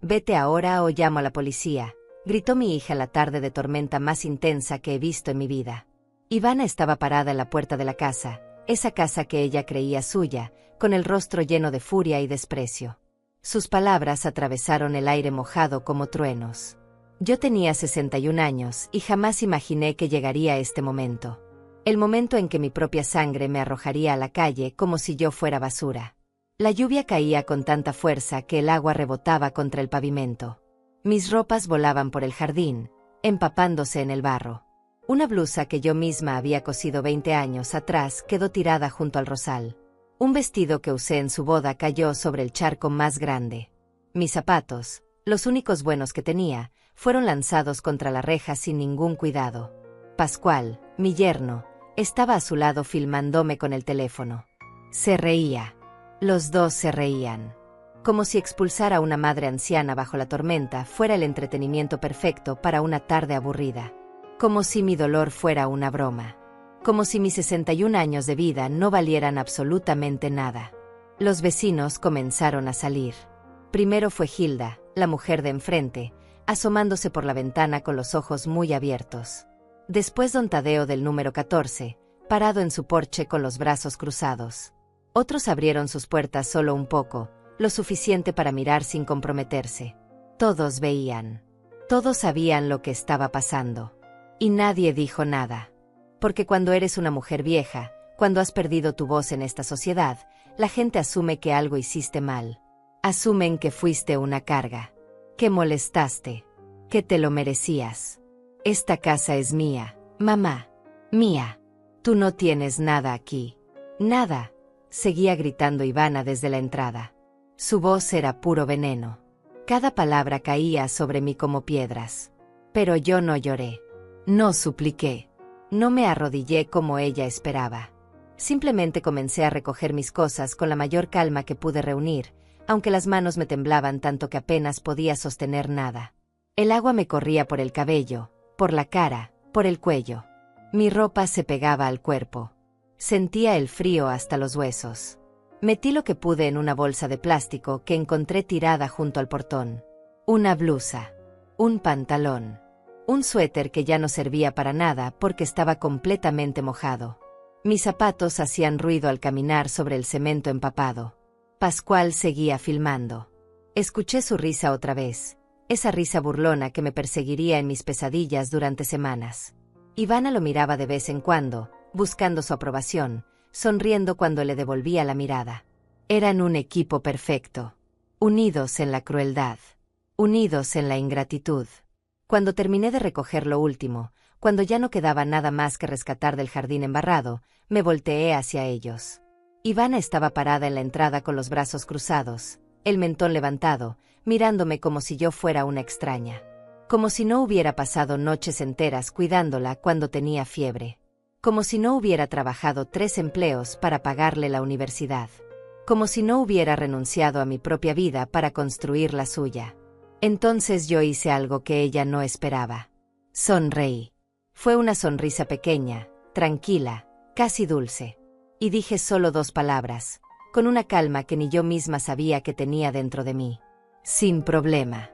Vete ahora o llamo a la policía, gritó mi hija la tarde de tormenta más intensa que he visto en mi vida. Ivana estaba parada en la puerta de la casa, esa casa que ella creía suya, con el rostro lleno de furia y desprecio. Sus palabras atravesaron el aire mojado como truenos. Yo tenía 61 años y jamás imaginé que llegaría este momento. El momento en que mi propia sangre me arrojaría a la calle como si yo fuera basura. La lluvia caía con tanta fuerza que el agua rebotaba contra el pavimento. Mis ropas volaban por el jardín, empapándose en el barro. Una blusa que yo misma había cosido 20 años atrás quedó tirada junto al rosal. Un vestido que usé en su boda cayó sobre el charco más grande. Mis zapatos, los únicos buenos que tenía, fueron lanzados contra la reja sin ningún cuidado. Pascual, mi yerno, estaba a su lado filmándome con el teléfono. Se reía. Los dos se reían. Como si expulsar a una madre anciana bajo la tormenta fuera el entretenimiento perfecto para una tarde aburrida. Como si mi dolor fuera una broma. Como si mis 61 años de vida no valieran absolutamente nada. Los vecinos comenzaron a salir. Primero fue Hilda, la mujer de enfrente, asomándose por la ventana con los ojos muy abiertos. Después don Tadeo del número 14, parado en su porche con los brazos cruzados. Otros abrieron sus puertas solo un poco, lo suficiente para mirar sin comprometerse. Todos veían. Todos sabían lo que estaba pasando. Y nadie dijo nada. Porque cuando eres una mujer vieja, cuando has perdido tu voz en esta sociedad, la gente asume que algo hiciste mal. Asumen que fuiste una carga. Que molestaste. Que te lo merecías. Esta casa es mía, mamá. Mía. Tú no tienes nada aquí. Nada. Seguía gritando Ivana desde la entrada. Su voz era puro veneno. Cada palabra caía sobre mí como piedras. Pero yo no lloré. No supliqué. No me arrodillé como ella esperaba. Simplemente comencé a recoger mis cosas con la mayor calma que pude reunir, aunque las manos me temblaban tanto que apenas podía sostener nada. El agua me corría por el cabello, por la cara, por el cuello. Mi ropa se pegaba al cuerpo. Sentía el frío hasta los huesos. Metí lo que pude en una bolsa de plástico que encontré tirada junto al portón. Una blusa. Un pantalón. Un suéter que ya no servía para nada porque estaba completamente mojado. Mis zapatos hacían ruido al caminar sobre el cemento empapado. Pascual seguía filmando. Escuché su risa otra vez, esa risa burlona que me perseguiría en mis pesadillas durante semanas. Ivana lo miraba de vez en cuando, buscando su aprobación, sonriendo cuando le devolvía la mirada. Eran un equipo perfecto. Unidos en la crueldad. Unidos en la ingratitud. Cuando terminé de recoger lo último, cuando ya no quedaba nada más que rescatar del jardín embarrado, me volteé hacia ellos. Ivana estaba parada en la entrada con los brazos cruzados, el mentón levantado, mirándome como si yo fuera una extraña. Como si no hubiera pasado noches enteras cuidándola cuando tenía fiebre. Como si no hubiera trabajado 3 empleos para pagarle la universidad. Como si no hubiera renunciado a mi propia vida para construir la suya. Entonces yo hice algo que ella no esperaba. Sonreí. Fue una sonrisa pequeña, tranquila, casi dulce. Y dije solo 2 palabras, con una calma que ni yo misma sabía que tenía dentro de mí. Sin problema.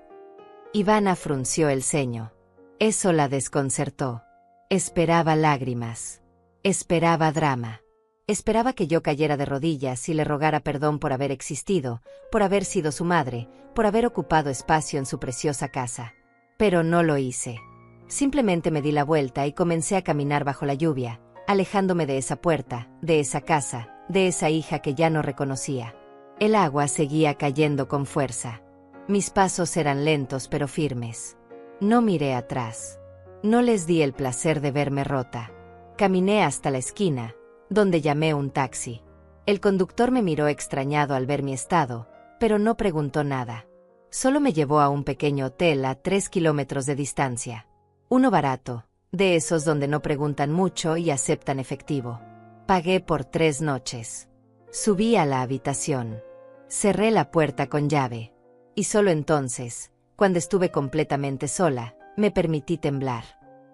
Ivana frunció el ceño. Eso la desconcertó. Esperaba lágrimas. Esperaba drama. Esperaba que yo cayera de rodillas y le rogara perdón por haber existido, por haber sido su madre, por haber ocupado espacio en su preciosa casa. Pero no lo hice. Simplemente me di la vuelta y comencé a caminar bajo la lluvia, alejándome de esa puerta, de esa casa, de esa hija que ya no reconocía. El agua seguía cayendo con fuerza. Mis pasos eran lentos pero firmes. No miré atrás. No les di el placer de verme rota. Caminé hasta la esquina, donde llamé un taxi. El conductor me miró extrañado al ver mi estado, pero no preguntó nada. Solo me llevó a un pequeño hotel a 3 kilómetros de distancia. Uno barato, de esos donde no preguntan mucho y aceptan efectivo. Pagué por 3 noches. Subí a la habitación. Cerré la puerta con llave. Y solo entonces, cuando estuve completamente sola, me permití temblar.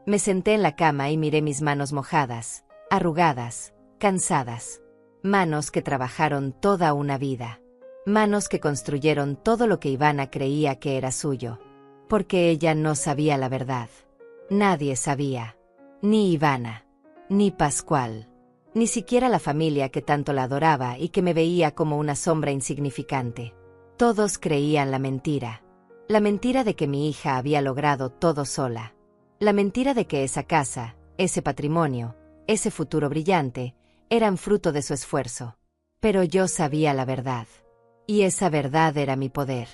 Me senté en la cama y miré mis manos mojadas, arrugadas, cansadas. Manos que trabajaron toda una vida. Manos que construyeron todo lo que Ivana creía que era suyo. Porque ella no sabía la verdad. Nadie sabía. Ni Ivana. Ni Pascual. Ni siquiera la familia que tanto la adoraba y que me veía como una sombra insignificante. Todos creían la mentira. La mentira de que mi hija había logrado todo sola. La mentira de que esa casa, ese patrimonio, ese futuro brillante, eran fruto de su esfuerzo. Pero yo sabía la verdad. Y esa verdad era mi poder.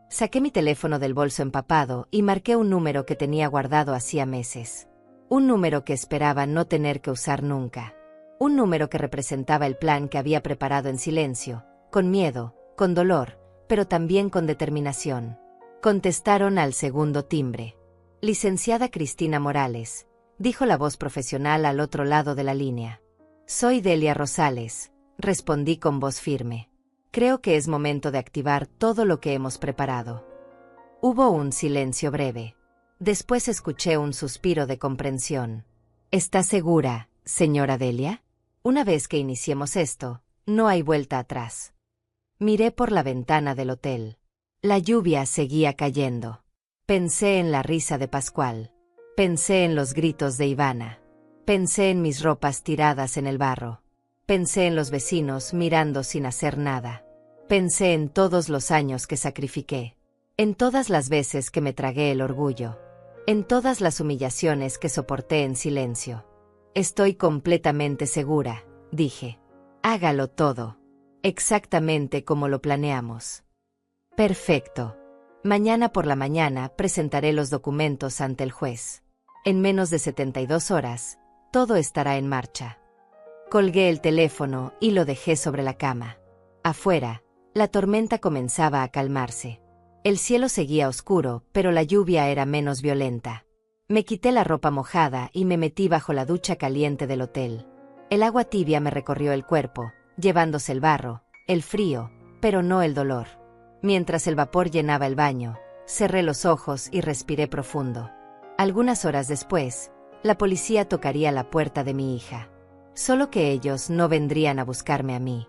Saqué mi teléfono del bolso empapado y marqué un número que tenía guardado hacía meses. Un número que esperaba no tener que usar nunca. Un número que representaba el plan que había preparado en silencio, con miedo, con dolor, pero también con determinación. Contestaron al segundo timbre. Licenciada Cristina Morales, dijo la voz profesional al otro lado de la línea. Soy Delia Rosales, respondí con voz firme. Creo que es momento de activar todo lo que hemos preparado. Hubo un silencio breve. Después escuché un suspiro de comprensión. ¿Está segura, señora Delia? Una vez que iniciemos esto, no hay vuelta atrás. Miré por la ventana del hotel. La lluvia seguía cayendo. Pensé en la risa de Pascual. Pensé en los gritos de Ivana. Pensé en mis ropas tiradas en el barro. Pensé en los vecinos mirando sin hacer nada. Pensé en todos los años que sacrifiqué. En todas las veces que me tragué el orgullo. En todas las humillaciones que soporté en silencio. Estoy completamente segura, dije. Hágalo todo. Exactamente como lo planeamos. Perfecto. Mañana por la mañana presentaré los documentos ante el juez. En menos de 72 horas, todo estará en marcha. Colgué el teléfono y lo dejé sobre la cama. Afuera, la tormenta comenzaba a calmarse. El cielo seguía oscuro, pero la lluvia era menos violenta. Me quité la ropa mojada y me metí bajo la ducha caliente del hotel. El agua tibia me recorrió el cuerpo, llevándose el barro, el frío, pero no el dolor. Mientras el vapor llenaba el baño, cerré los ojos y respiré profundo. Algunas horas después, la policía tocaría la puerta de mi hija. Solo que ellos no vendrían a buscarme a mí.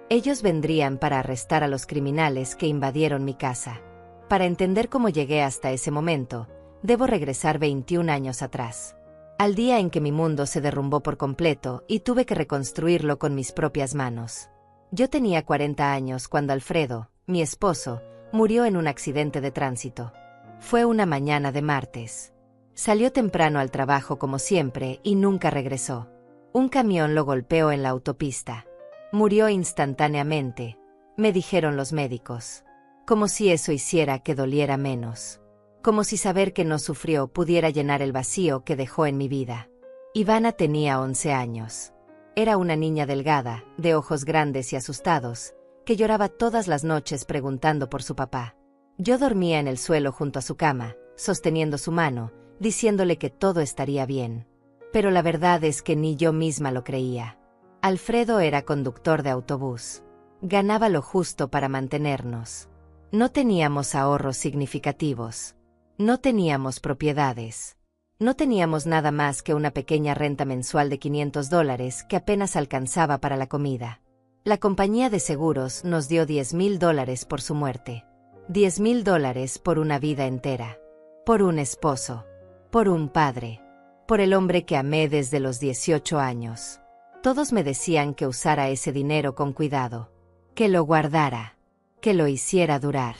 Ellos vendrían para arrestar a los criminales que invadieron mi casa. Para entender cómo llegué hasta ese momento, debo regresar 21 años atrás. Al día en que mi mundo se derrumbó por completo y tuve que reconstruirlo con mis propias manos. Yo tenía 40 años cuando Alfredo, mi esposo, murió en un accidente de tránsito. Fue una mañana de martes. Salió temprano al trabajo como siempre y nunca regresó. Un camión lo golpeó en la autopista. Murió instantáneamente, me dijeron los médicos. Como si eso hiciera que doliera menos. Como si saber que no sufrió pudiera llenar el vacío que dejó en mi vida. Ivana tenía 11 años. Era una niña delgada, de ojos grandes y asustados, que lloraba todas las noches preguntando por su papá. Yo dormía en el suelo junto a su cama, sosteniendo su mano, diciéndole que todo estaría bien. Pero la verdad es que ni yo misma lo creía. Alfredo era conductor de autobús. Ganaba lo justo para mantenernos. No teníamos ahorros significativos. No teníamos propiedades. No teníamos nada más que una pequeña renta mensual de $500 que apenas alcanzaba para la comida. La compañía de seguros nos dio $10,000 por su muerte. $10,000 por una vida entera. Por un esposo. Por un padre. Por el hombre que amé desde los 18 años. Todos me decían que usara ese dinero con cuidado. Que lo guardara. Que lo hiciera durar.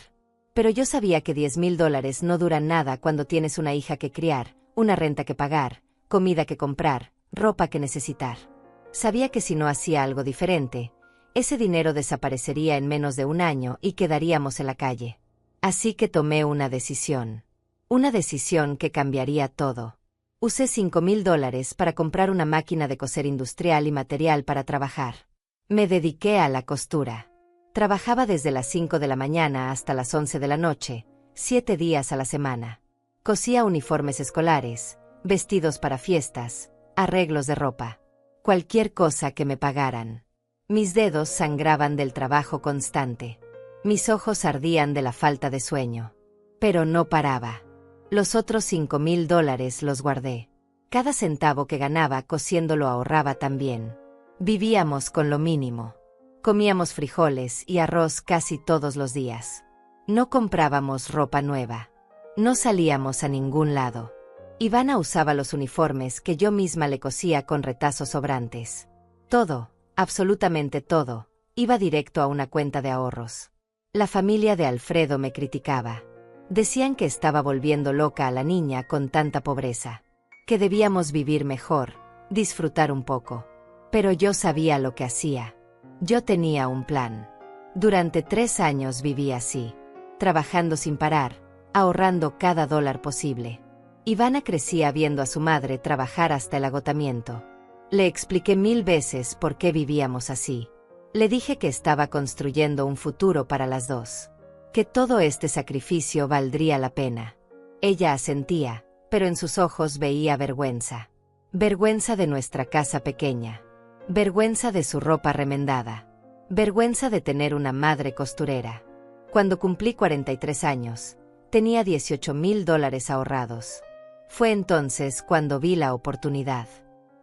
Pero yo sabía que $10,000 no duran nada cuando tienes una hija que criar, una renta que pagar, comida que comprar, ropa que necesitar. Sabía que si no hacía algo diferente, ese dinero desaparecería en menos de un año y quedaríamos en la calle. Así que tomé una decisión. Una decisión que cambiaría todo. Usé $5,000 para comprar una máquina de coser industrial y material para trabajar. Me dediqué a la costura. Trabajaba desde las 5 de la mañana hasta las 11 de la noche, 7 días a la semana. Cosía uniformes escolares, vestidos para fiestas, arreglos de ropa. Cualquier cosa que me pagaran. Mis dedos sangraban del trabajo constante. Mis ojos ardían de la falta de sueño. Pero no paraba. Los otros $5,000 los guardé. Cada centavo que ganaba cosiendo lo ahorraba también. Vivíamos con lo mínimo. Comíamos frijoles y arroz casi todos los días. No comprábamos ropa nueva. No salíamos a ningún lado. Ivana usaba los uniformes que yo misma le cosía con retazos sobrantes. Todo, absolutamente todo, iba directo a una cuenta de ahorros. La familia de Alfredo me criticaba. Decían que estaba volviendo loca a la niña con tanta pobreza, que debíamos vivir mejor, disfrutar un poco. Pero yo sabía lo que hacía. Yo tenía un plan. Durante 3 años viví así, trabajando sin parar, ahorrando cada dólar posible. Ivana crecía viendo a su madre trabajar hasta el agotamiento. Le expliqué 1000 veces por qué vivíamos así. Le dije que estaba construyendo un futuro para las dos, que todo este sacrificio valdría la pena. Ella asentía, pero en sus ojos veía vergüenza. Vergüenza de nuestra casa pequeña. Vergüenza de su ropa remendada. Vergüenza de tener una madre costurera. Cuando cumplí 43 años, tenía $18,000 ahorrados. Fue entonces cuando vi la oportunidad.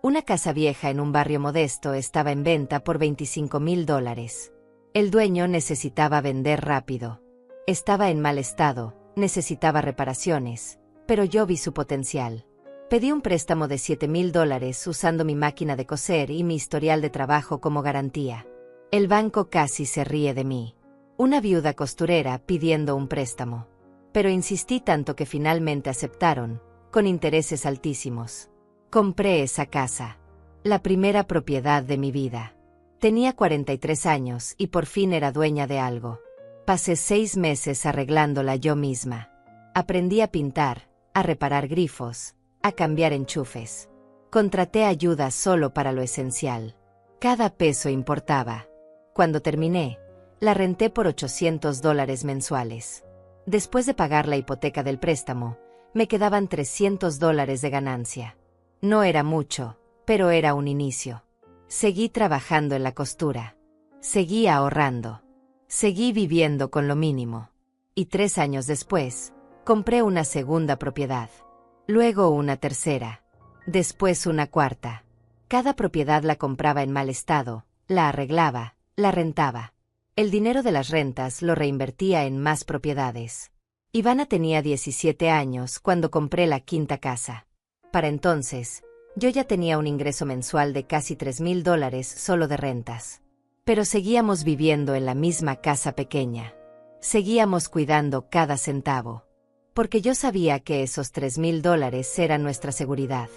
Una casa vieja en un barrio modesto estaba en venta por $25,000. El dueño necesitaba vender rápido. Estaba en mal estado, necesitaba reparaciones, pero yo vi su potencial. Pedí un préstamo de $7,000 usando mi máquina de coser y mi historial de trabajo como garantía. El banco casi se ríe de mí. Una viuda costurera pidiendo un préstamo. Pero insistí tanto que finalmente aceptaron, con intereses altísimos. Compré esa casa. La primera propiedad de mi vida. Tenía 43 años y por fin era dueña de algo. Pasé 6 meses arreglándola yo misma. Aprendí a pintar, a reparar grifos, a cambiar enchufes. Contraté ayuda solo para lo esencial. Cada peso importaba. Cuando terminé, la renté por $800 mensuales. Después de pagar la hipoteca del préstamo, me quedaban $300 de ganancia. No era mucho, pero era un inicio. Seguí trabajando en la costura. Seguí ahorrando. Seguí viviendo con lo mínimo. Y 3 años después, compré una segunda propiedad. Luego una tercera. Después una cuarta. Cada propiedad la compraba en mal estado, la arreglaba, la rentaba. El dinero de las rentas lo reinvertía en más propiedades. Ivana tenía 17 años cuando compré la quinta casa. Para entonces, yo ya tenía un ingreso mensual de casi $3,000 solo de rentas. Pero seguíamos viviendo en la misma casa pequeña. Seguíamos cuidando cada centavo. Porque yo sabía que esos $3,000 eran nuestra seguridad.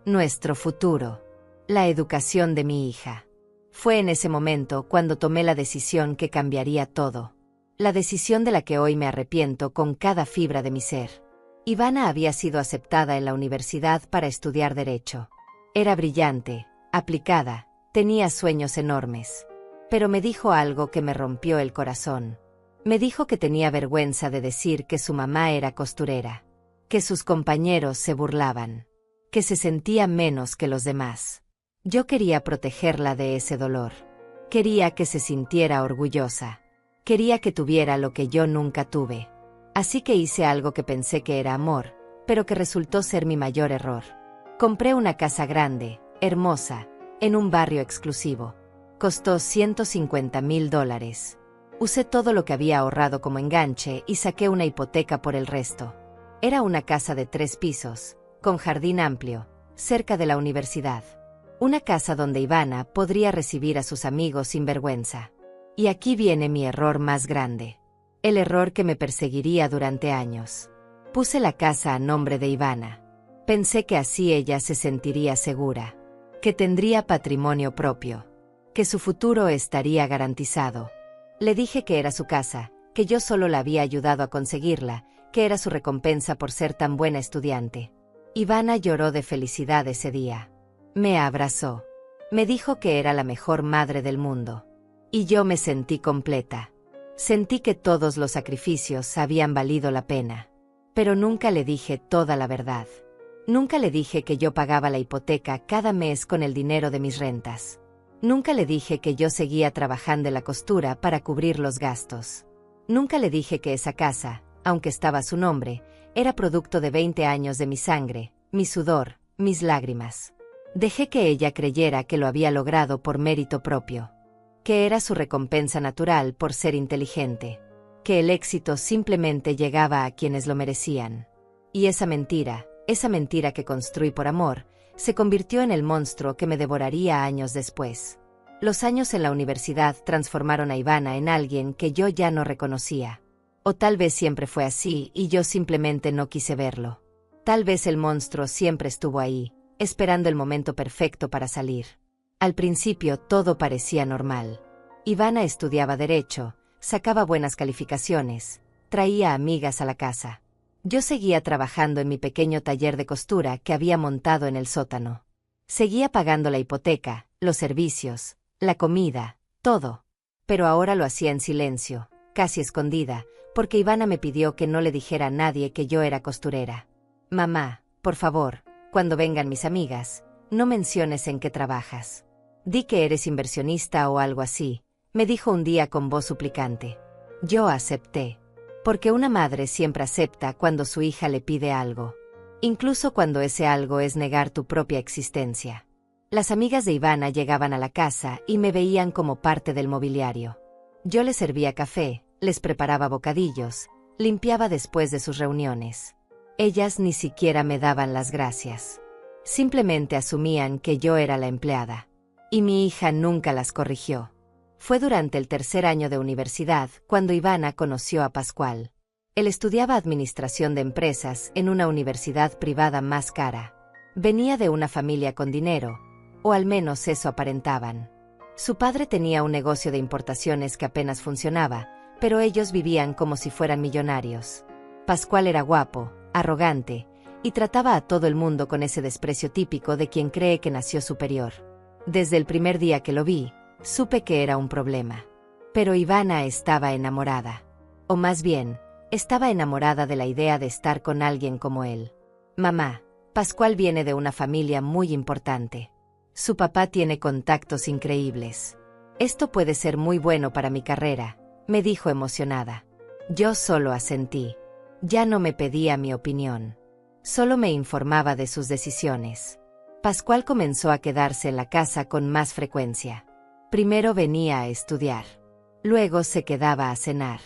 Nuestro futuro. La educación de mi hija. Fue en ese momento cuando tomé la decisión que cambiaría todo. La decisión de la que hoy me arrepiento con cada fibra de mi ser. Ivana había sido aceptada en la universidad para estudiar Derecho. Era brillante, aplicada, tenía sueños enormes. Pero me dijo algo que me rompió el corazón. Me dijo que tenía vergüenza de decir que su mamá era costurera, que sus compañeros se burlaban, que se sentía menos que los demás. Yo quería protegerla de ese dolor. Quería que se sintiera orgullosa. Quería que tuviera lo que yo nunca tuve. Así que hice algo que pensé que era amor, pero que resultó ser mi mayor error. Compré una casa grande, hermosa, en un barrio exclusivo. Costó $150,000. Usé todo lo que había ahorrado como enganche y saqué una hipoteca por el resto. Era una casa de 3 pisos, con jardín amplio, cerca de la universidad. Una casa donde Ivana podría recibir a sus amigos sin vergüenza. Y aquí viene mi error más grande. El error que me perseguiría durante años. Puse la casa a nombre de Ivana. Pensé que así ella se sentiría segura. Que tendría patrimonio propio. Que su futuro estaría garantizado. Le dije que era su casa, que yo solo la había ayudado a conseguirla, que era su recompensa por ser tan buena estudiante. Ivana lloró de felicidad ese día. Me abrazó. Me dijo que era la mejor madre del mundo. Y yo me sentí completa. Sentí que todos los sacrificios habían valido la pena. Pero nunca le dije toda la verdad. Nunca le dije que yo pagaba la hipoteca cada mes con el dinero de mis rentas. Nunca le dije que yo seguía trabajando en la costura para cubrir los gastos. Nunca le dije que esa casa, aunque estaba a su nombre, era producto de 20 años de mi sangre, mi sudor, mis lágrimas. Dejé que ella creyera que lo había logrado por mérito propio. que era su recompensa natural por ser inteligente, que el éxito simplemente llegaba a quienes lo merecían. Y esa mentira que construí por amor, se convirtió en el monstruo que me devoraría años después. Los años en la universidad transformaron a Ivana en alguien que yo ya no reconocía. O tal vez siempre fue así y yo simplemente no quise verlo. Tal vez el monstruo siempre estuvo ahí, esperando el momento perfecto para salir. Al principio todo parecía normal. Ivana estudiaba derecho, sacaba buenas calificaciones, traía amigas a la casa. Yo seguía trabajando en mi pequeño taller de costura que había montado en el sótano. Seguía pagando la hipoteca, los servicios, la comida, todo. Pero ahora lo hacía en silencio, casi escondida, porque Ivana me pidió que no le dijera a nadie que yo era costurera. Mamá, por favor, cuando vengan mis amigas, no menciones en qué trabajas. Di que eres inversionista o algo así, me dijo un día con voz suplicante. Yo acepté. Porque una madre siempre acepta cuando su hija le pide algo. Incluso cuando ese algo es negar tu propia existencia. Las amigas de Ivana llegaban a la casa y me veían como parte del mobiliario. Yo les servía café, les preparaba bocadillos, limpiaba después de sus reuniones. Ellas ni siquiera me daban las gracias. Simplemente asumían que yo era la empleada. Y mi hija nunca las corrigió. Fue durante el tercer año de universidad cuando Ivana conoció a Pascual. Él estudiaba administración de empresas en una universidad privada más cara. Venía de una familia con dinero, o al menos eso aparentaban. Su padre tenía un negocio de importaciones que apenas funcionaba, pero ellos vivían como si fueran millonarios. Pascual era guapo, arrogante, y trataba a todo el mundo con ese desprecio típico de quien cree que nació superior. Desde el primer día que lo vi, supe que era un problema. Pero Ivana estaba enamorada. O más bien, estaba enamorada de la idea de estar con alguien como él. Mamá, Pascual viene de una familia muy importante. Su papá tiene contactos increíbles. Esto puede ser muy bueno para mi carrera, me dijo emocionada. Yo solo asentí. Ya no me pedía mi opinión. Solo me informaba de sus decisiones. Pascual comenzó a quedarse en la casa con más frecuencia. Primero venía a estudiar. Luego se quedaba a cenar.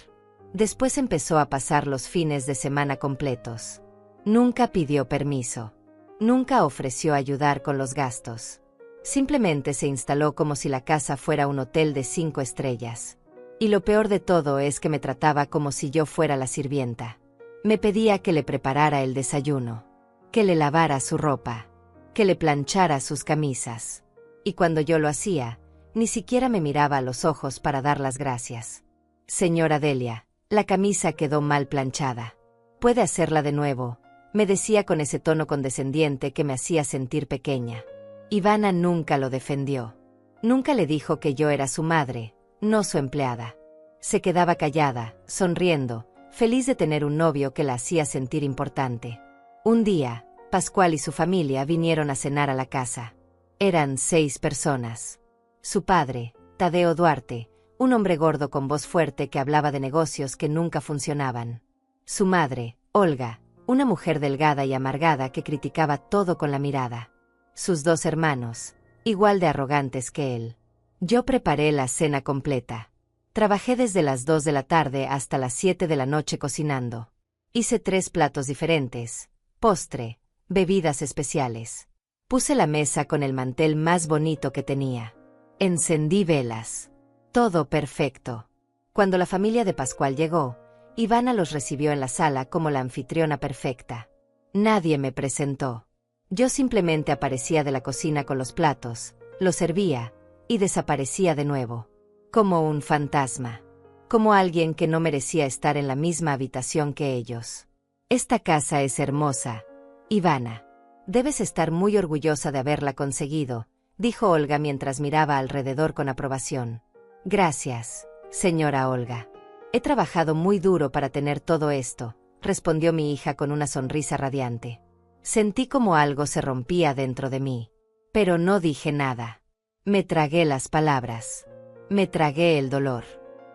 Después empezó a pasar los fines de semana completos. Nunca pidió permiso. Nunca ofreció ayudar con los gastos. Simplemente se instaló como si la casa fuera un hotel de 5 estrellas. Y lo peor de todo es que me trataba como si yo fuera la sirvienta. Me pedía que le preparara el desayuno, que le lavara su ropa, que le planchara sus camisas. Y cuando yo lo hacía, ni siquiera me miraba a los ojos para dar las gracias. Señora Delia, la camisa quedó mal planchada. ¿Puede hacerla de nuevo?, me decía con ese tono condescendiente que me hacía sentir pequeña. Ivana nunca lo defendió. Nunca le dijo que yo era su madre, no su empleada. Se quedaba callada, sonriendo, feliz de tener un novio que la hacía sentir importante. Un día, Pascual y su familia vinieron a cenar a la casa. Eran 6 personas. Su padre, Tadeo Duarte, un hombre gordo con voz fuerte que hablaba de negocios que nunca funcionaban. Su madre, Olga, una mujer delgada y amargada que criticaba todo con la mirada. Sus 2 hermanos, igual de arrogantes que él. Yo preparé la cena completa. Trabajé desde las 2 de la tarde hasta las 7 de la noche cocinando. Hice 3 platos diferentes, postre, bebidas especiales. Puse la mesa con el mantel más bonito que tenía. Encendí velas. Todo perfecto. Cuando la familia de Pascual llegó, Ivana los recibió en la sala como la anfitriona perfecta. Nadie me presentó. Yo simplemente aparecía de la cocina con los platos, los servía, y desaparecía de nuevo. Como un fantasma. Como alguien que no merecía estar en la misma habitación que ellos. Esta casa es hermosa, Ivana. Debes estar muy orgullosa de haberla conseguido, dijo Olga mientras miraba alrededor con aprobación. Gracias, señora Olga. He trabajado muy duro para tener todo esto, respondió mi hija con una sonrisa radiante. Sentí como algo se rompía dentro de mí. Pero no dije nada. Me tragué las palabras. Me tragué el dolor.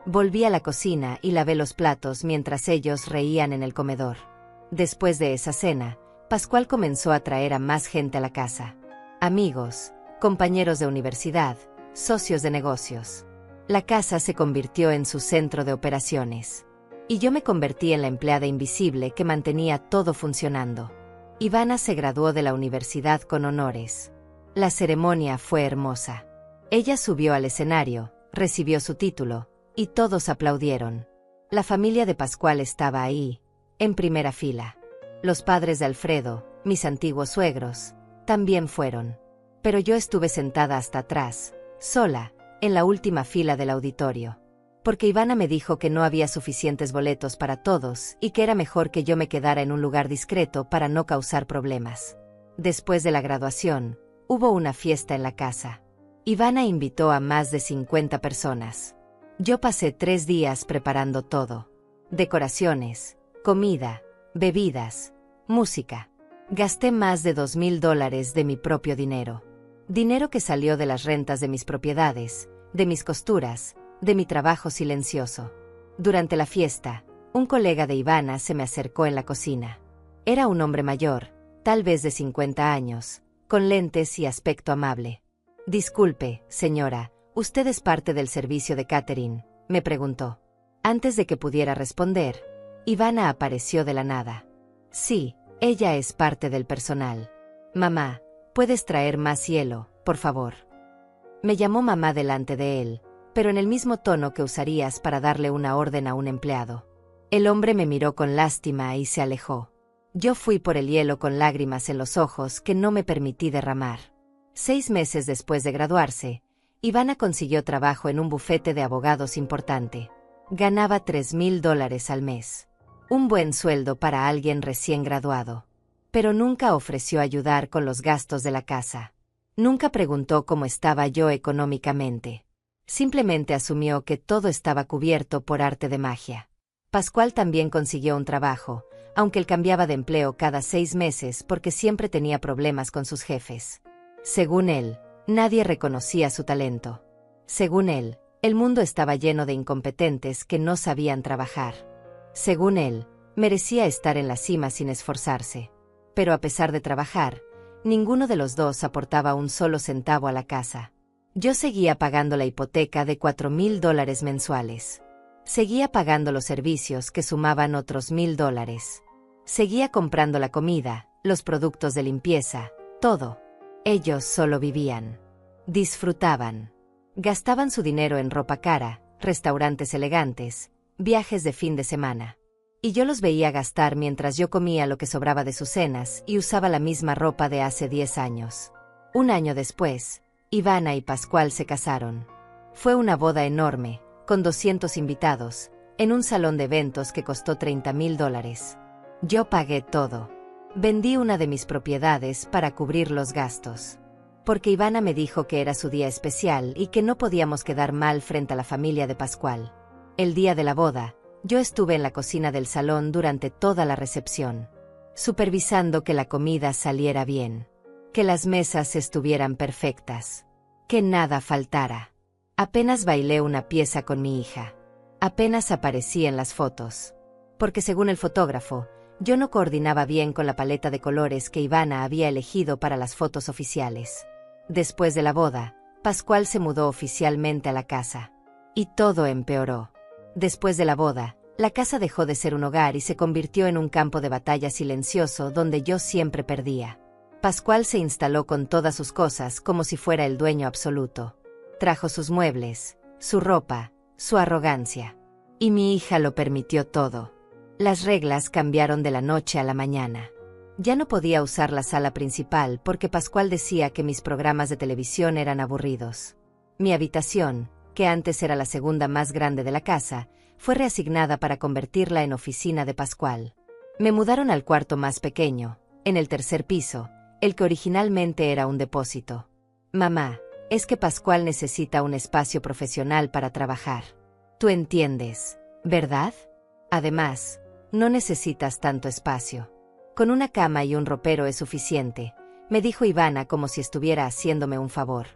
Volví a la cocina y lavé los platos mientras ellos reían en el comedor. Después de esa cena, Pascual comenzó a traer a más gente a la casa. Amigos, compañeros de universidad, socios de negocios. La casa se convirtió en su centro de operaciones. Y yo me convertí en la empleada invisible que mantenía todo funcionando. Ivana se graduó de la universidad con honores. La ceremonia fue hermosa. Ella subió al escenario, recibió su título, y todos aplaudieron. La familia de Pascual estaba ahí, en primera fila. Los padres de Alfredo, mis antiguos suegros, también fueron. Pero yo estuve sentada hasta atrás, sola, en la última fila del auditorio. Porque Ivana me dijo que no había suficientes boletos para todos y que era mejor que yo me quedara en un lugar discreto para no causar problemas. Después de la graduación, hubo una fiesta en la casa. Ivana invitó a más de 50 personas. Yo pasé 3 días preparando todo. Decoraciones, comida, bebidas, música. Gasté más de $2,000 de mi propio dinero. Dinero que salió de las rentas de mis propiedades, de mis costuras, de mi trabajo silencioso. Durante la fiesta, un colega de Ivana se me acercó en la cocina. Era un hombre mayor, tal vez de 50 años, con lentes y aspecto amable. «Disculpe, señora, ¿usted es parte del servicio de catering?», me preguntó. Antes de que pudiera responder, Ivana apareció de la nada. «Sí, ella es parte del personal. Mamá, ¿puedes traer más hielo, por favor?». Me llamó mamá delante de él, pero en el mismo tono que usarías para darle una orden a un empleado. El hombre me miró con lástima y se alejó. Yo fui por el hielo con lágrimas en los ojos que no me permití derramar. 6 meses después de graduarse, Ivana consiguió trabajo en un bufete de abogados importante. Ganaba $3,000 al mes. Un buen sueldo para alguien recién graduado. Pero nunca ofreció ayudar con los gastos de la casa. Nunca preguntó cómo estaba yo económicamente. Simplemente asumió que todo estaba cubierto por arte de magia. Pascual también consiguió un trabajo, aunque él cambiaba de empleo cada 6 meses porque siempre tenía problemas con sus jefes. Según él, nadie reconocía su talento. Según él, el mundo estaba lleno de incompetentes que no sabían trabajar. Según él, merecía estar en la cima sin esforzarse. Pero a pesar de trabajar, ninguno de los dos aportaba un solo centavo a la casa. Yo seguía pagando la hipoteca de $4,000 mensuales. Seguía pagando los servicios que sumaban otros $1,000. Seguía comprando la comida, los productos de limpieza, todo. Ellos solo vivían. Disfrutaban. Gastaban su dinero en ropa cara, restaurantes elegantes, viajes de fin de semana. Y yo los veía gastar mientras yo comía lo que sobraba de sus cenas y usaba la misma ropa de hace 10 años. Un año después, Ivana y Pascual se casaron. Fue una boda enorme, con 200 invitados, en un salón de eventos que costó $30,000. Yo pagué todo. Vendí una de mis propiedades para cubrir los gastos. Porque Ivana me dijo que era su día especial y que no podíamos quedar mal frente a la familia de Pascual. El día de la boda, yo estuve en la cocina del salón durante toda la recepción, supervisando que la comida saliera bien, que las mesas estuvieran perfectas, que nada faltara. Apenas bailé una pieza con mi hija. Apenas aparecí en las fotos. Porque según el fotógrafo, yo no coordinaba bien con la paleta de colores que Ivana había elegido para las fotos oficiales. Después de la boda, Pascual se mudó oficialmente a la casa. Y todo empeoró. Después de la boda, la casa dejó de ser un hogar y se convirtió en un campo de batalla silencioso donde yo siempre perdía. Pascual se instaló con todas sus cosas como si fuera el dueño absoluto. Trajo sus muebles, su ropa, su arrogancia. Y mi hija lo permitió todo. Las reglas cambiaron de la noche a la mañana. Ya no podía usar la sala principal porque Pascual decía que mis programas de televisión eran aburridos. Mi habitación, que antes era la segunda más grande de la casa, fue reasignada para convertirla en oficina de Pascual. Me mudaron al cuarto más pequeño, en el 3er piso, el que originalmente era un depósito. Mamá, es que Pascual necesita un espacio profesional para trabajar. Tú entiendes, ¿verdad? Además, no necesitas tanto espacio. Con una cama y un ropero es suficiente, me dijo Ivana como si estuviera haciéndome un favor.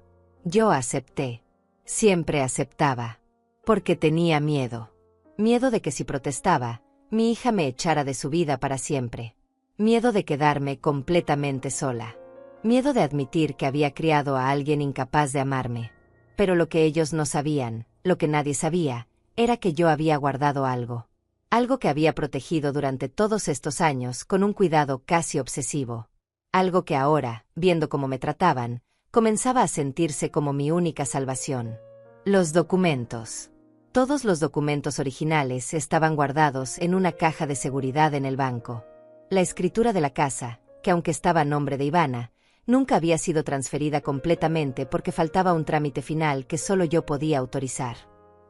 Yo acepté. Siempre aceptaba. Porque tenía miedo. Miedo de que si protestaba, mi hija me echara de su vida para siempre. Miedo de quedarme completamente sola. Miedo de admitir que había criado a alguien incapaz de amarme. Pero lo que ellos no sabían, Lo que nadie sabía era que yo había guardado algo. Algo que había protegido durante todos estos años con un cuidado casi obsesivo. Algo que ahora, viendo cómo me trataban, comenzaba a sentirse como mi única salvación. Los documentos. Todos los documentos originales estaban guardados en una caja de seguridad en el banco. La escritura de la casa, que aunque estaba a nombre de Ivana, nunca había sido transferida completamente porque faltaba un trámite final que solo yo podía autorizar.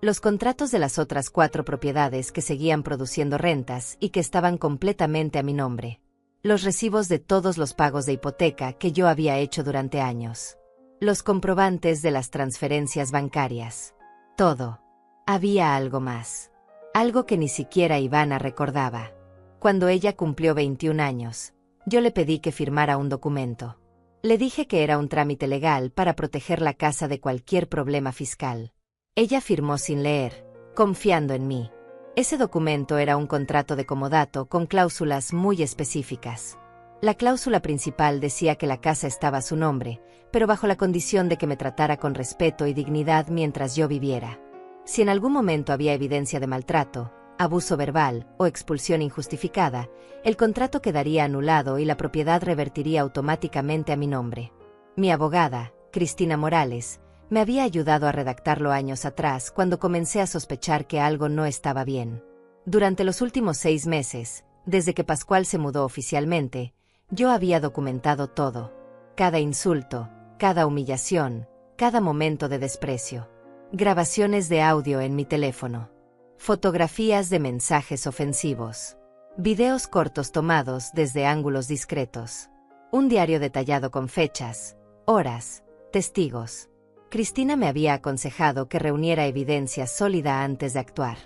Los contratos de las otras 4 propiedades que seguían produciendo rentas y que estaban completamente a mi nombre. Los recibos de todos los pagos de hipoteca que yo había hecho durante años. Los comprobantes de las transferencias bancarias. Todo. Había algo más. Algo que ni siquiera Ivana recordaba. Cuando ella cumplió 21 años, yo le pedí que firmara un documento. Le dije que era un trámite legal para proteger la casa de cualquier problema fiscal. Ella firmó sin leer, confiando en mí. Ese documento era un contrato de comodato con cláusulas muy específicas. La cláusula principal decía que la casa estaba a su nombre, pero bajo la condición de que me tratara con respeto y dignidad mientras yo viviera. Si en algún momento había evidencia de maltrato, abuso verbal o expulsión injustificada, el contrato quedaría anulado y la propiedad revertiría automáticamente a mi nombre. Mi abogada, Cristina Morales, me había ayudado a redactarlo años atrás cuando comencé a sospechar que algo no estaba bien. Durante los últimos 6 meses, desde que Pascual se mudó oficialmente, yo había documentado todo. Cada insulto, cada humillación, cada momento de desprecio. Grabaciones de audio en mi teléfono. Fotografías de mensajes ofensivos. Videos cortos tomados desde ángulos discretos. Un diario detallado con fechas, horas, testigos. Cristina me había aconsejado que reuniera evidencia sólida antes de actuar.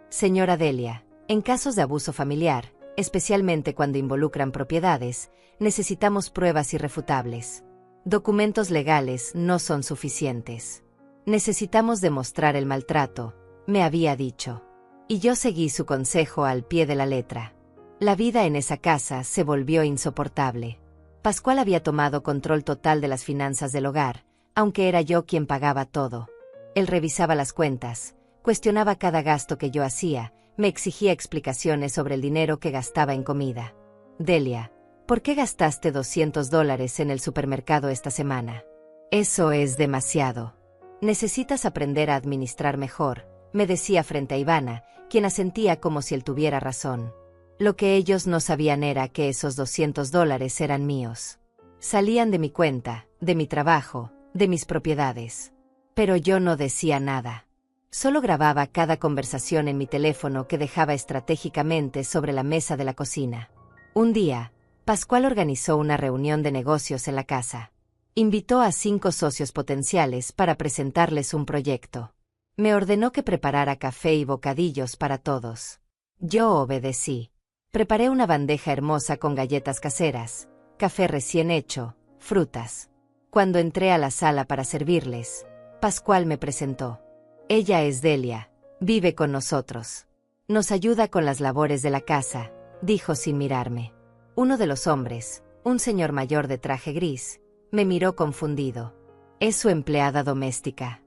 Señora Delia, en casos de abuso familiar, especialmente cuando involucran propiedades, necesitamos pruebas irrefutables. Documentos legales no son suficientes. Necesitamos demostrar el maltrato, me había dicho. Y yo seguí su consejo al pie de la letra. La vida en esa casa se volvió insoportable. Pascual había tomado control total de las finanzas del hogar, aunque era yo quien pagaba todo. Él revisaba las cuentas, cuestionaba cada gasto que yo hacía, me exigía explicaciones sobre el dinero que gastaba en comida. Delia, ¿por qué gastaste $200 en el supermercado esta semana? Eso es demasiado. Necesitas aprender a administrar mejor, me decía frente a Ivana, quien asentía como si él tuviera razón. Lo que ellos no sabían era que esos $200 eran míos. Salían de mi cuenta, de mi trabajo, de mis propiedades. Pero yo no decía nada. Solo grababa cada conversación en mi teléfono que dejaba estratégicamente sobre la mesa de la cocina. Un día, Pascual organizó una reunión de negocios en la casa. Invitó a 5 socios potenciales para presentarles un proyecto. Me ordenó que preparara café y bocadillos para todos. Yo obedecí. Preparé una bandeja hermosa con galletas caseras, café recién hecho, frutas. Cuando entré a la sala para servirles, Pascual me presentó. Ella es Delia, vive con nosotros. Nos ayuda con las labores de la casa, dijo sin mirarme. Uno de los hombres, un señor mayor de traje gris, me miró confundido. Es su empleada doméstica.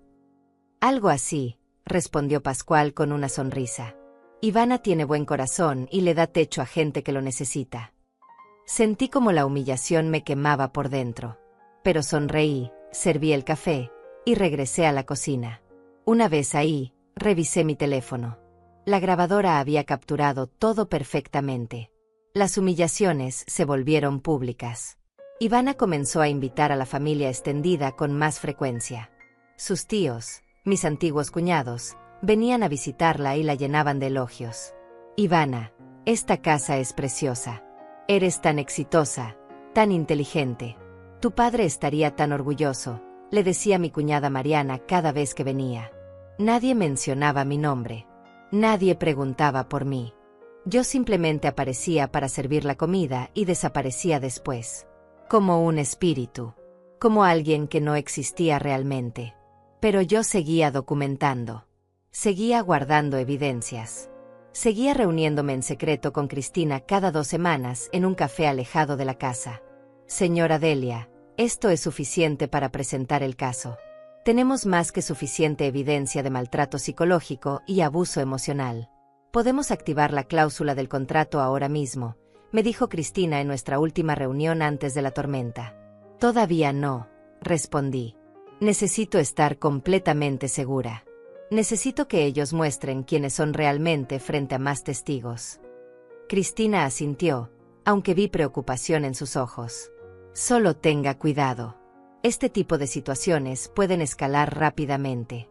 Algo así, respondió Pascual con una sonrisa. Ivana tiene buen corazón y le da techo a gente que lo necesita. Sentí como la humillación me quemaba por dentro. Pero sonreí, serví el café, y regresé a la cocina. Una vez ahí, revisé mi teléfono. La grabadora había capturado todo perfectamente. Las humillaciones se volvieron públicas. Ivana comenzó a invitar a la familia extendida con más frecuencia. Sus tíos, mis antiguos cuñados, venían a visitarla y la llenaban de elogios. Ivana, esta casa es preciosa. Eres tan exitosa, tan inteligente. Tu padre estaría tan orgulloso, le decía mi cuñada Mariana cada vez que venía. Nadie mencionaba mi nombre. Nadie preguntaba por mí. Yo simplemente aparecía para servir la comida y desaparecía después. Como un espíritu. Como alguien que no existía realmente. Pero yo seguía documentando. Seguía guardando evidencias. Seguía reuniéndome en secreto con Cristina cada 2 semanas en un café alejado de la casa. Señora Delia, esto es suficiente para presentar el caso. Tenemos más que suficiente evidencia de maltrato psicológico y abuso emocional. Podemos activar la cláusula del contrato ahora mismo, me dijo Cristina en nuestra última reunión antes de la tormenta. Todavía no, respondí. Necesito estar completamente segura. Necesito que ellos muestren quiénes son realmente frente a más testigos. Cristina asintió, aunque vi preocupación en sus ojos. Solo tenga cuidado. Este tipo de situaciones pueden escalar rápidamente.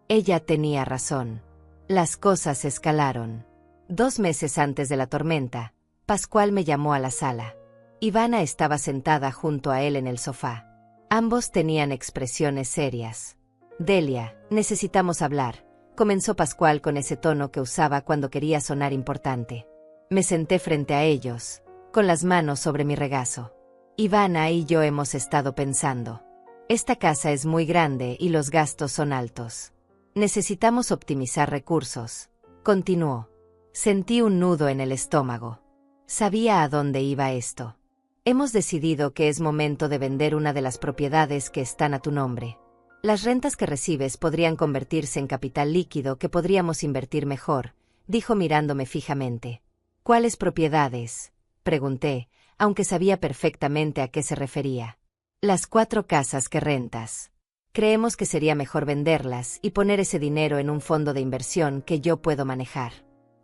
Ella tenía razón. Las cosas escalaron. 2 meses antes de la tormenta, Pascual me llamó a la sala. Ivana estaba sentada junto a él en el sofá. Ambos tenían expresiones serias. Delia, necesitamos hablar, comenzó Pascual con ese tono que usaba cuando quería sonar importante. Me senté frente a ellos, con las manos sobre mi regazo. Ivana y yo hemos estado pensando. Esta casa es muy grande y los gastos son altos. Necesitamos optimizar recursos, continuó. Sentí un nudo en el estómago. Sabía a dónde iba esto. Hemos decidido que es momento de vender una de las propiedades que están a tu nombre. Las rentas que recibes podrían convertirse en capital líquido que podríamos invertir mejor, dijo mirándome fijamente. ¿Cuáles propiedades?, pregunté, aunque sabía perfectamente a qué se refería. Las 4 casas que rentas. Creemos que sería mejor venderlas y poner ese dinero en un fondo de inversión que yo puedo manejar.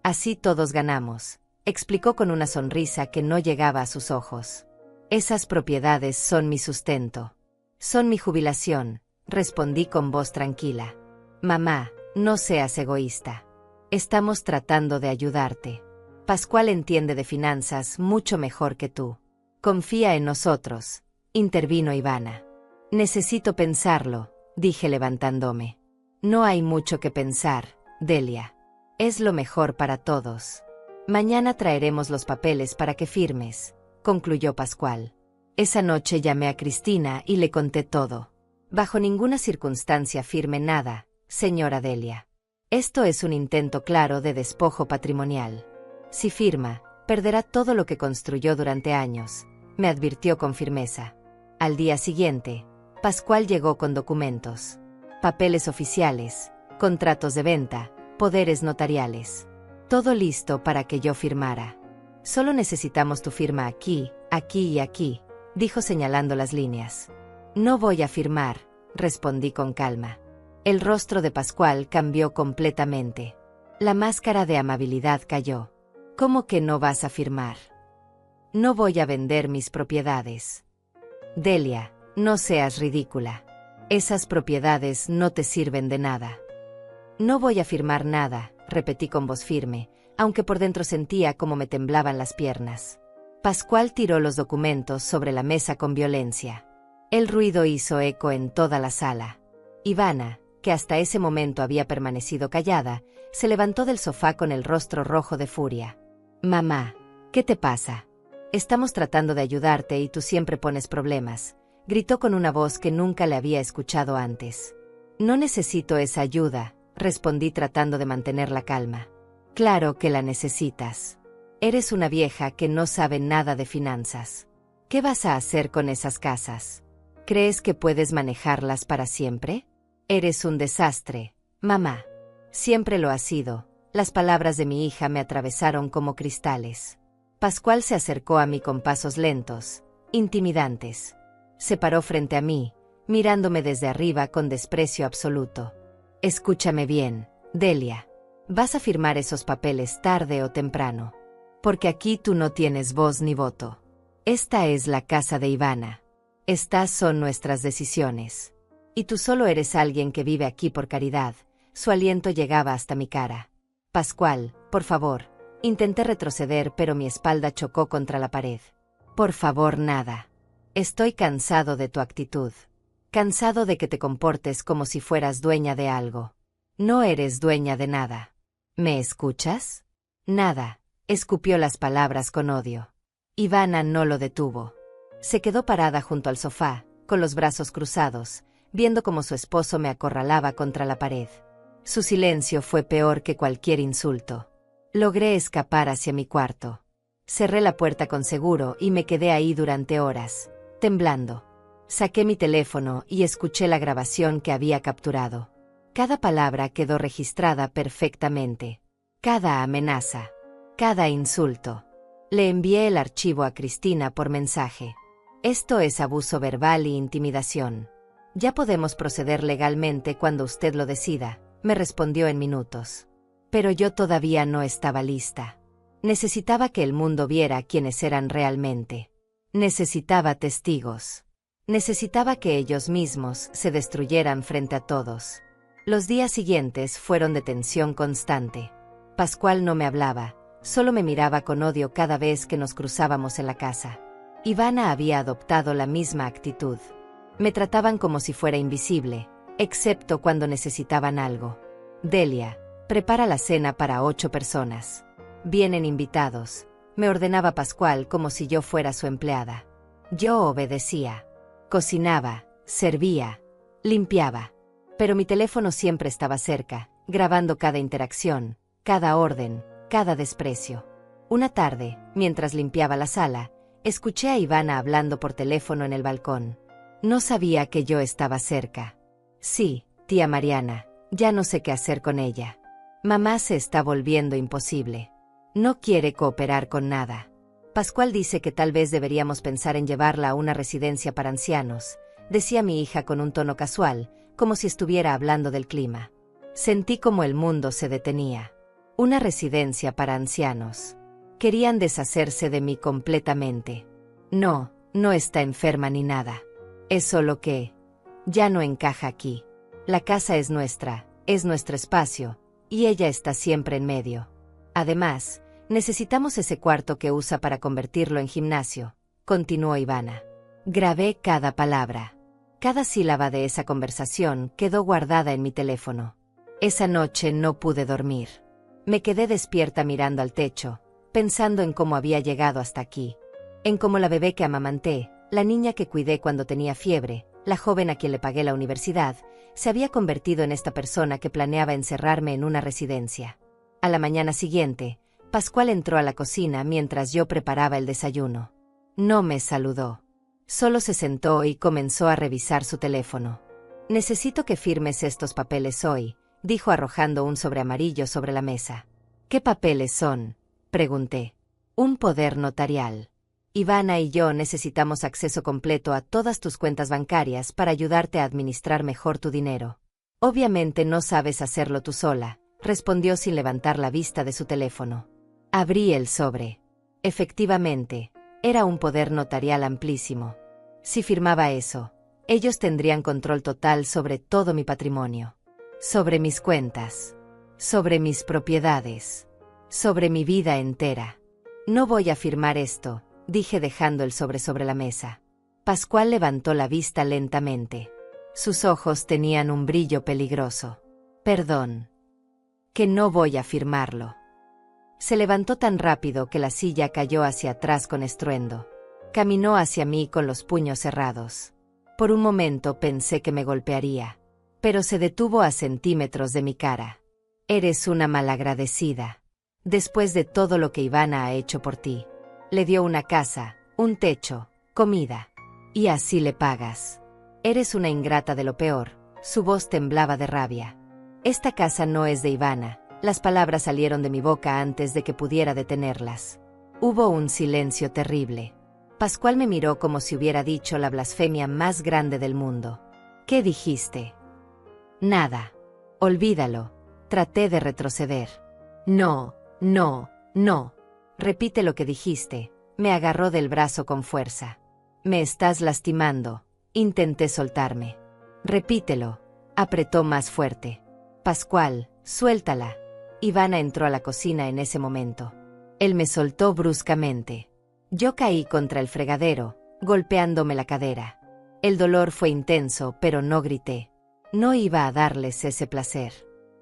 Así todos ganamos, explicó con una sonrisa que no llegaba a sus ojos. Esas propiedades son mi sustento. Son mi jubilación, respondí con voz tranquila. Mamá, no seas egoísta. Estamos tratando de ayudarte. Pascual entiende de finanzas mucho mejor que tú. Confía en nosotros, intervino Ivana. Necesito pensarlo, dije levantándome. No hay mucho que pensar, Delia. Es lo mejor para todos. Mañana traeremos los papeles para que firmes, concluyó Pascual. Esa noche llamé a Cristina y le conté todo. Bajo ninguna circunstancia firme nada, señora Delia. Esto es un intento claro de despojo patrimonial. Si firma, perderá todo lo que construyó durante años, me advirtió con firmeza. Al día siguiente, Pascual llegó con documentos, papeles oficiales, contratos de venta, poderes notariales. Todo listo para que yo firmara. Solo necesitamos tu firma aquí, aquí y aquí, dijo señalando las líneas. No voy a firmar, respondí con calma. El rostro de Pascual cambió completamente. La máscara de amabilidad cayó. ¿Cómo que no vas a firmar? No voy a vender mis propiedades. Delia, no seas ridícula. Esas propiedades no te sirven de nada. No voy a firmar nada, repetí con voz firme, aunque por dentro sentía como me temblaban las piernas. Pascual tiró los documentos sobre la mesa con violencia. El ruido hizo eco en toda la sala. Ivana, que hasta ese momento había permanecido callada, se levantó del sofá con el rostro rojo de furia. Mamá, ¿qué te pasa? Estamos tratando de ayudarte y tú siempre pones problemas, gritó con una voz que nunca le había escuchado antes. No necesito esa ayuda, respondí tratando de mantener la calma. Claro que la necesitas. Eres una vieja que no sabe nada de finanzas. ¿Qué vas a hacer con esas casas? ¿Crees que puedes manejarlas para siempre? Eres un desastre, mamá. Siempre lo has sido. Las palabras de mi hija me atravesaron como cristales. Pascual se acercó a mí con pasos lentos, intimidantes. Se paró frente a mí, mirándome desde arriba con desprecio absoluto. Escúchame bien, Delia. Vas a firmar esos papeles tarde o temprano. Porque aquí tú no tienes voz ni voto. Esta es la casa de Ivana. Estas son nuestras decisiones. Y tú solo eres alguien que vive aquí por caridad. Su aliento llegaba hasta mi cara. Pascual, por favor. Intenté retroceder, pero mi espalda chocó contra la pared. Por favor, nada. Estoy cansado de tu actitud. Cansado de que te comportes como si fueras dueña de algo. No eres dueña de nada. ¿Me escuchas? Nada. Escupió las palabras con odio. Ivana no lo detuvo. Se quedó parada junto al sofá, con los brazos cruzados, viendo cómo su esposo me acorralaba contra la pared. Su silencio fue peor que cualquier insulto. Logré escapar hacia mi cuarto. Cerré la puerta con seguro y me quedé ahí durante horas, temblando. Saqué mi teléfono y escuché la grabación que había capturado. Cada palabra quedó registrada perfectamente. Cada amenaza. Cada insulto. Le envié el archivo a Cristina por mensaje. Esto es abuso verbal y intimidación. Ya podemos proceder legalmente cuando usted lo decida, me respondió en minutos. Pero yo todavía no estaba lista. Necesitaba que el mundo viera quiénes eran realmente. Necesitaba testigos. Necesitaba que ellos mismos se destruyeran frente a todos. Los días siguientes fueron de tensión constante. Pascual no me hablaba, solo me miraba con odio cada vez que nos cruzábamos en la casa. Ivana había adoptado la misma actitud. Me trataban como si fuera invisible, excepto cuando necesitaban algo. Delia, prepara la cena para 8 personas. Vienen invitados, me ordenaba Pascual como si yo fuera su empleada. Yo obedecía. Cocinaba, servía, limpiaba. Pero mi teléfono siempre estaba cerca, grabando cada interacción, cada orden, cada desprecio. Una tarde, mientras limpiaba la sala, escuché a Ivana hablando por teléfono en el balcón. No sabía que yo estaba cerca. Sí, tía Mariana, ya no sé qué hacer con ella. Mamá se está volviendo imposible. No quiere cooperar con nada. Pascual dice que tal vez deberíamos pensar en llevarla a una residencia para ancianos, decía mi hija con un tono casual, como si estuviera hablando del clima. Sentí como el mundo se detenía. Una residencia para ancianos. Querían deshacerse de mí completamente. No, no está enferma ni nada. Es solo que ya no encaja aquí. La casa es nuestro espacio, y ella está siempre en medio. Además, necesitamos ese cuarto que usa para convertirlo en gimnasio, continuó Ivana. Grabé cada palabra. Cada sílaba de esa conversación quedó guardada en mi teléfono. Esa noche no pude dormir. Me quedé despierta mirando al techo, pensando en cómo había llegado hasta aquí. En cómo la bebé que amamanté, la niña que cuidé cuando tenía fiebre, la joven a quien le pagué la universidad, se había convertido en esta persona que planeaba encerrarme en una residencia. A la mañana siguiente, Pascual entró a la cocina mientras yo preparaba el desayuno. No me saludó. Solo se sentó y comenzó a revisar su teléfono. Necesito que firmes estos papeles hoy, dijo arrojando un sobre amarillo sobre la mesa. ¿Qué papeles son?, pregunté. Un poder notarial. Ivana y yo necesitamos acceso completo a todas tus cuentas bancarias para ayudarte a administrar mejor tu dinero. Obviamente no sabes hacerlo tú sola, respondió sin levantar la vista de su teléfono. Abrí el sobre. Efectivamente, era un poder notarial amplísimo. Si firmaba eso, ellos tendrían control total sobre todo mi patrimonio. Sobre mis cuentas. Sobre mis propiedades. Sobre mi vida entera. No voy a firmar esto, dije dejando el sobre la mesa. Pascual levantó la vista lentamente. Sus ojos tenían un brillo peligroso. Perdón. Que no voy a firmarlo. Se levantó tan rápido que la silla cayó hacia atrás con estruendo. Caminó hacia mí con los puños cerrados. Por un momento pensé que me golpearía, pero se detuvo a centímetros de mi cara. Eres una malagradecida. Después de todo lo que Ivana ha hecho por ti. Le dio una casa, un techo, comida. Y así le pagas. Eres una ingrata de lo peor. Su voz temblaba de rabia. Esta casa no es de Ivana. Las palabras salieron de mi boca antes de que pudiera detenerlas. Hubo un silencio terrible. Pascual me miró como si hubiera dicho la blasfemia más grande del mundo. ¿Qué dijiste? Nada. Olvídalo. Traté de retroceder. No, no, no. Repite lo que dijiste. Me agarró del brazo con fuerza. Me estás lastimando. Intenté soltarme. Repítelo. Apretó más fuerte. Pascual, suéltala. Ivana entró a la cocina en ese momento. Él me soltó bruscamente. Yo caí contra el fregadero, golpeándome la cadera. El dolor fue intenso, pero no grité. No iba a darles ese placer.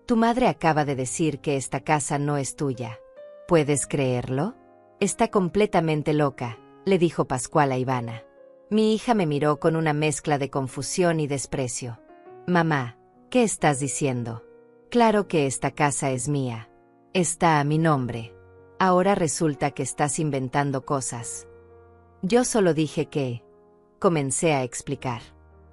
Tu madre acaba de decir que esta casa no es tuya. ¿Puedes creerlo? Está completamente loca, le dijo Pascual a Ivana. Mi hija me miró con una mezcla de confusión y desprecio. Mamá, ¿qué estás diciendo? Claro que esta casa es mía. Está a mi nombre. Ahora resulta que estás inventando cosas. Yo solo dije que comencé a explicar.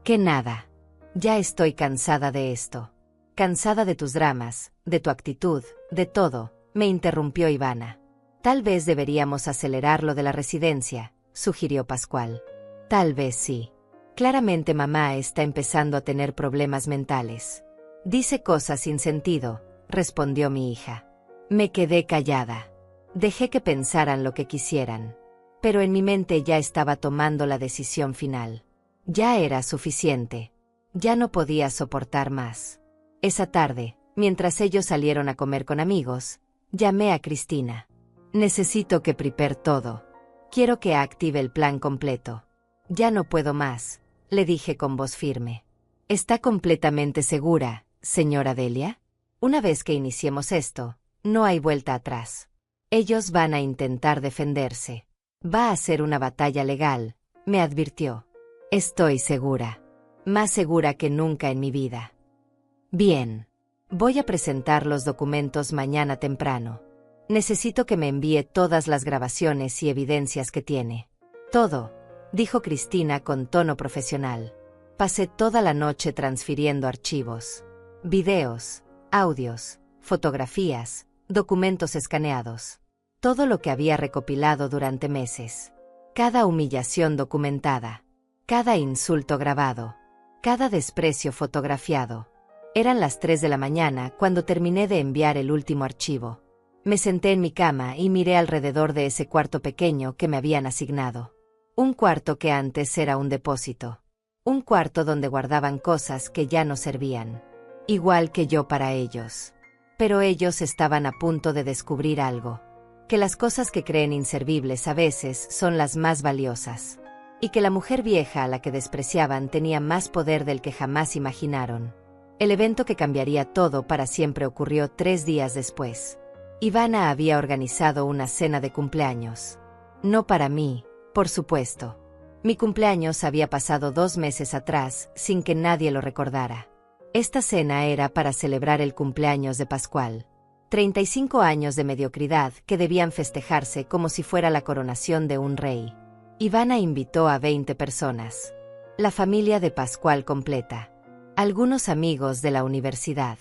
Que nada. Ya estoy cansada de esto. Cansada de tus dramas, de tu actitud, de todo, me interrumpió Ivana. Tal vez deberíamos acelerar lo de la residencia, sugirió Pascual. Tal vez sí. Claramente mamá está empezando a tener problemas mentales. Dice cosas sin sentido, respondió mi hija. Me quedé callada. Dejé que pensaran lo que quisieran. Pero en mi mente ya estaba tomando la decisión final. Ya era suficiente. Ya no podía soportar más. Esa tarde, mientras ellos salieron a comer con amigos, llamé a Cristina. Necesito que prepare todo. Quiero que active el plan completo. Ya no puedo más, le dije con voz firme. ¿Está completamente segura, señora Delia? Una vez que iniciemos esto, no hay vuelta atrás. Ellos van a intentar defenderse. Va a ser una batalla legal, me advirtió. Estoy segura. Más segura que nunca en mi vida. Bien. Voy a presentar los documentos mañana temprano. Necesito que me envíe todas las grabaciones y evidencias que tiene. Todo, dijo Cristina con tono profesional. Pasé toda la noche transfiriendo archivos. Videos, audios, fotografías, documentos escaneados. Todo lo que había recopilado durante meses. Cada humillación documentada. Cada insulto grabado. Cada desprecio fotografiado. Eran las 3 de la mañana cuando terminé de enviar el último archivo. Me senté en mi cama y miré alrededor de ese cuarto pequeño que me habían asignado. Un cuarto que antes era un depósito. Un cuarto donde guardaban cosas que ya no servían. Igual que yo para ellos. Pero ellos estaban a punto de descubrir algo. Que las cosas que creen inservibles a veces son las más valiosas. Y que la mujer vieja a la que despreciaban tenía más poder del que jamás imaginaron. El evento que cambiaría todo para siempre ocurrió 3 días después. Ivana había organizado una cena de cumpleaños. No para mí, por supuesto. Mi cumpleaños había pasado 2 meses atrás, sin que nadie lo recordara. Esta cena era para celebrar el cumpleaños de Pascual. 35 años de mediocridad que debían festejarse como si fuera la coronación de un rey. Ivana invitó a 20 personas. La familia de Pascual completa. Algunos amigos de la universidad.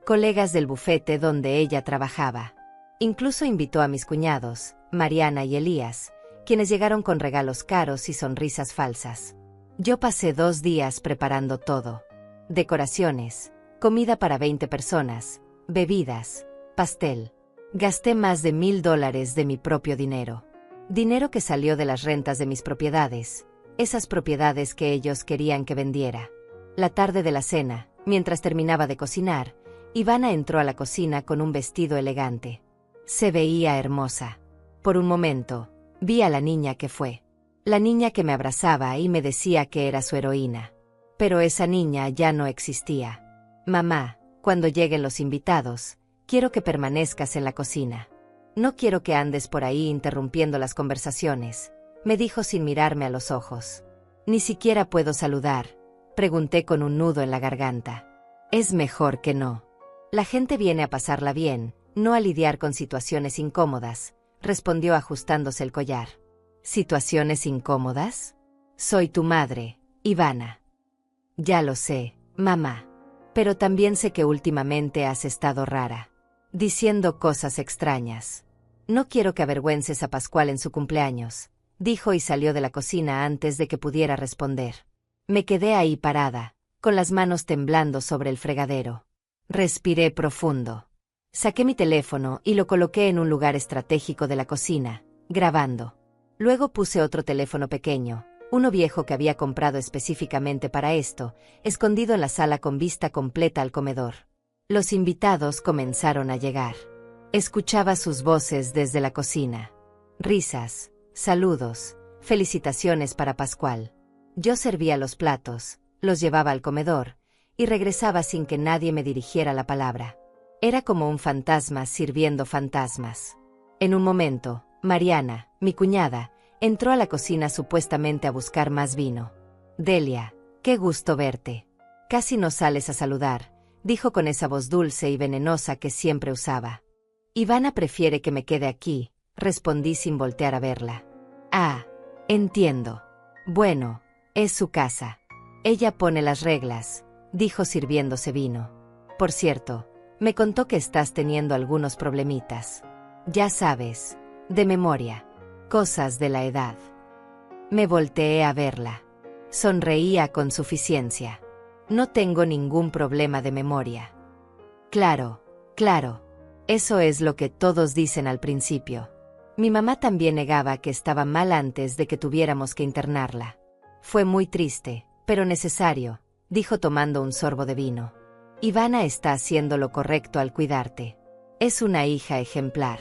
Colegas del bufete donde ella trabajaba. Incluso invitó a mis cuñados, Mariana y Elías, quienes llegaron con regalos caros y sonrisas falsas. Yo pasé 2 días preparando todo. Decoraciones, comida para 20 personas, bebidas, pastel. Gasté más de $1000 de mi propio dinero. Dinero que salió de las rentas de mis propiedades, esas propiedades que ellos querían que vendiera. La tarde de la cena, mientras terminaba de cocinar, Ivana entró a la cocina con un vestido elegante. Se veía hermosa. Por un momento, vi a la niña que fue. La niña que me abrazaba y me decía que era su heroína. Pero esa niña ya no existía. Mamá, cuando lleguen los invitados, quiero que permanezcas en la cocina. No quiero que andes por ahí interrumpiendo las conversaciones, me dijo sin mirarme a los ojos. Ni siquiera puedo saludar, pregunté con un nudo en la garganta. Es mejor que no. La gente viene a pasarla bien, no a lidiar con situaciones incómodas, respondió ajustándose el collar. ¿Situaciones incómodas? Soy tu madre, Ivana. Ya lo sé, mamá. Pero también sé que últimamente has estado rara. Diciendo cosas extrañas. No quiero que avergüences a Pascual en su cumpleaños, dijo y salió de la cocina antes de que pudiera responder. Me quedé ahí parada, con las manos temblando sobre el fregadero. Respiré profundo. Saqué mi teléfono y lo coloqué en un lugar estratégico de la cocina, grabando. Luego puse otro teléfono pequeño, uno viejo que había comprado específicamente para esto, escondido en la sala con vista completa al comedor. Los invitados comenzaron a llegar. Escuchaba sus voces desde la cocina. Risas, saludos, felicitaciones para Pascual. Yo servía los platos, los llevaba al comedor, y regresaba sin que nadie me dirigiera la palabra. Era como un fantasma sirviendo fantasmas. En un momento, Mariana, mi cuñada, entró a la cocina supuestamente a buscar más vino. Delia, qué gusto verte. Casi no sales a saludar, dijo con esa voz dulce y venenosa que siempre usaba. Ivana prefiere que me quede aquí, respondí sin voltear a verla. Ah, entiendo. Bueno, Es su casa. Ella pone las reglas, dijo sirviéndose vino. Por cierto, me contó que estás teniendo algunos problemitas. Ya sabes, de memoria, cosas de la edad. Me volteé a verla. Sonreía con suficiencia. No tengo ningún problema de memoria. Claro, claro. Eso es lo que todos dicen al principio. Mi mamá también negaba que estaba mal antes de que tuviéramos que internarla. Fue muy triste, pero necesario, dijo tomando un sorbo de vino. Ivana está haciendo lo correcto al cuidarte. Es una hija ejemplar.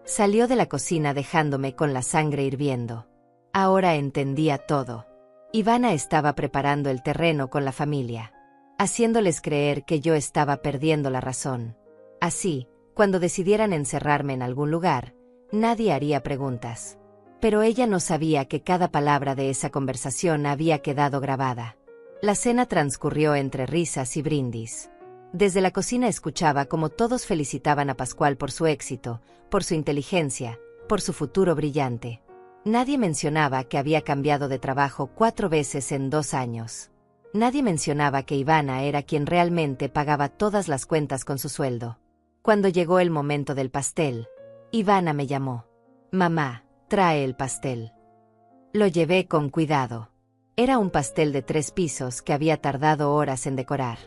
Salió de la cocina dejándome con la sangre hirviendo. Ahora entendía todo. Ivana estaba preparando el terreno con la familia, haciéndoles creer que yo estaba perdiendo la razón. Así, cuando decidieran encerrarme en algún lugar, nadie haría preguntas. Pero ella no sabía que cada palabra de esa conversación había quedado grabada. La cena transcurrió entre risas y brindis. Desde la cocina escuchaba cómo todos felicitaban a Pascual por su éxito, por su inteligencia, por su futuro brillante. Nadie mencionaba que había cambiado de trabajo 4 veces en 2 años. Nadie mencionaba que Ivana era quien realmente pagaba todas las cuentas con su sueldo. Cuando llegó el momento del pastel, Ivana me llamó. Mamá, trae el pastel. Lo llevé con cuidado. Era un pastel de 3 pisos que había tardado horas en decorar.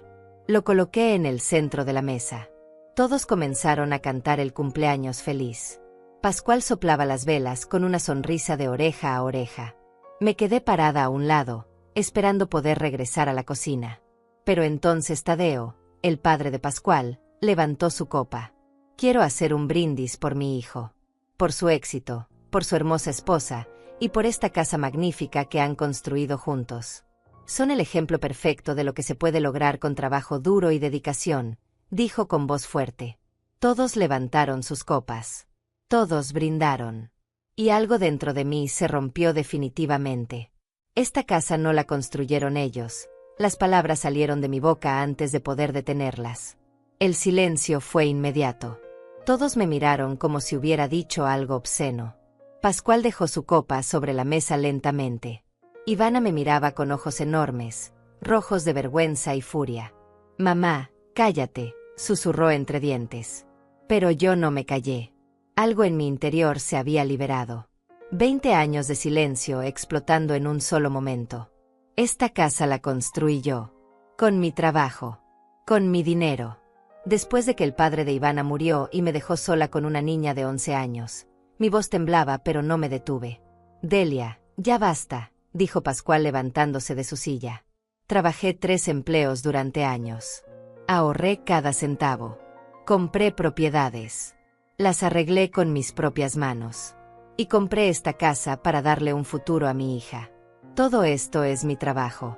Lo coloqué en el centro de la mesa. Todos comenzaron a cantar el cumpleaños feliz. Pascual soplaba las velas con una sonrisa de oreja a oreja. Me quedé parada a un lado, esperando poder regresar a la cocina. Pero entonces Tadeo, el padre de Pascual, levantó su copa. Quiero hacer un brindis por mi hijo. Por su éxito, por su hermosa esposa, y por esta casa magnífica que han construido juntos. Son el ejemplo perfecto de lo que se puede lograr con trabajo duro y dedicación, dijo con voz fuerte. Todos levantaron sus copas. Todos brindaron. Y algo dentro de mí se rompió definitivamente. Esta casa no la construyeron ellos. Las palabras salieron de mi boca antes de poder detenerlas. El silencio fue inmediato. Todos me miraron como si hubiera dicho algo obsceno. Pascual dejó su copa sobre la mesa lentamente. Ivana me miraba con ojos enormes, rojos de vergüenza y furia. Mamá, cállate, susurró entre dientes. Pero yo no me callé. Algo en mi interior se había liberado. 20 años de silencio explotando en un solo momento. Esta casa la construí yo. Con mi trabajo. Con mi dinero. Después de que el padre de Ivana murió y me dejó sola con una niña de 11 años. Mi voz temblaba, pero no me detuve. Delia, ya basta, dijo Pascual levantándose de su silla. Trabajé 3 empleos durante años. Ahorré cada centavo. Compré propiedades. Las arreglé con mis propias manos. Y compré esta casa para darle un futuro a mi hija. Todo esto es mi trabajo.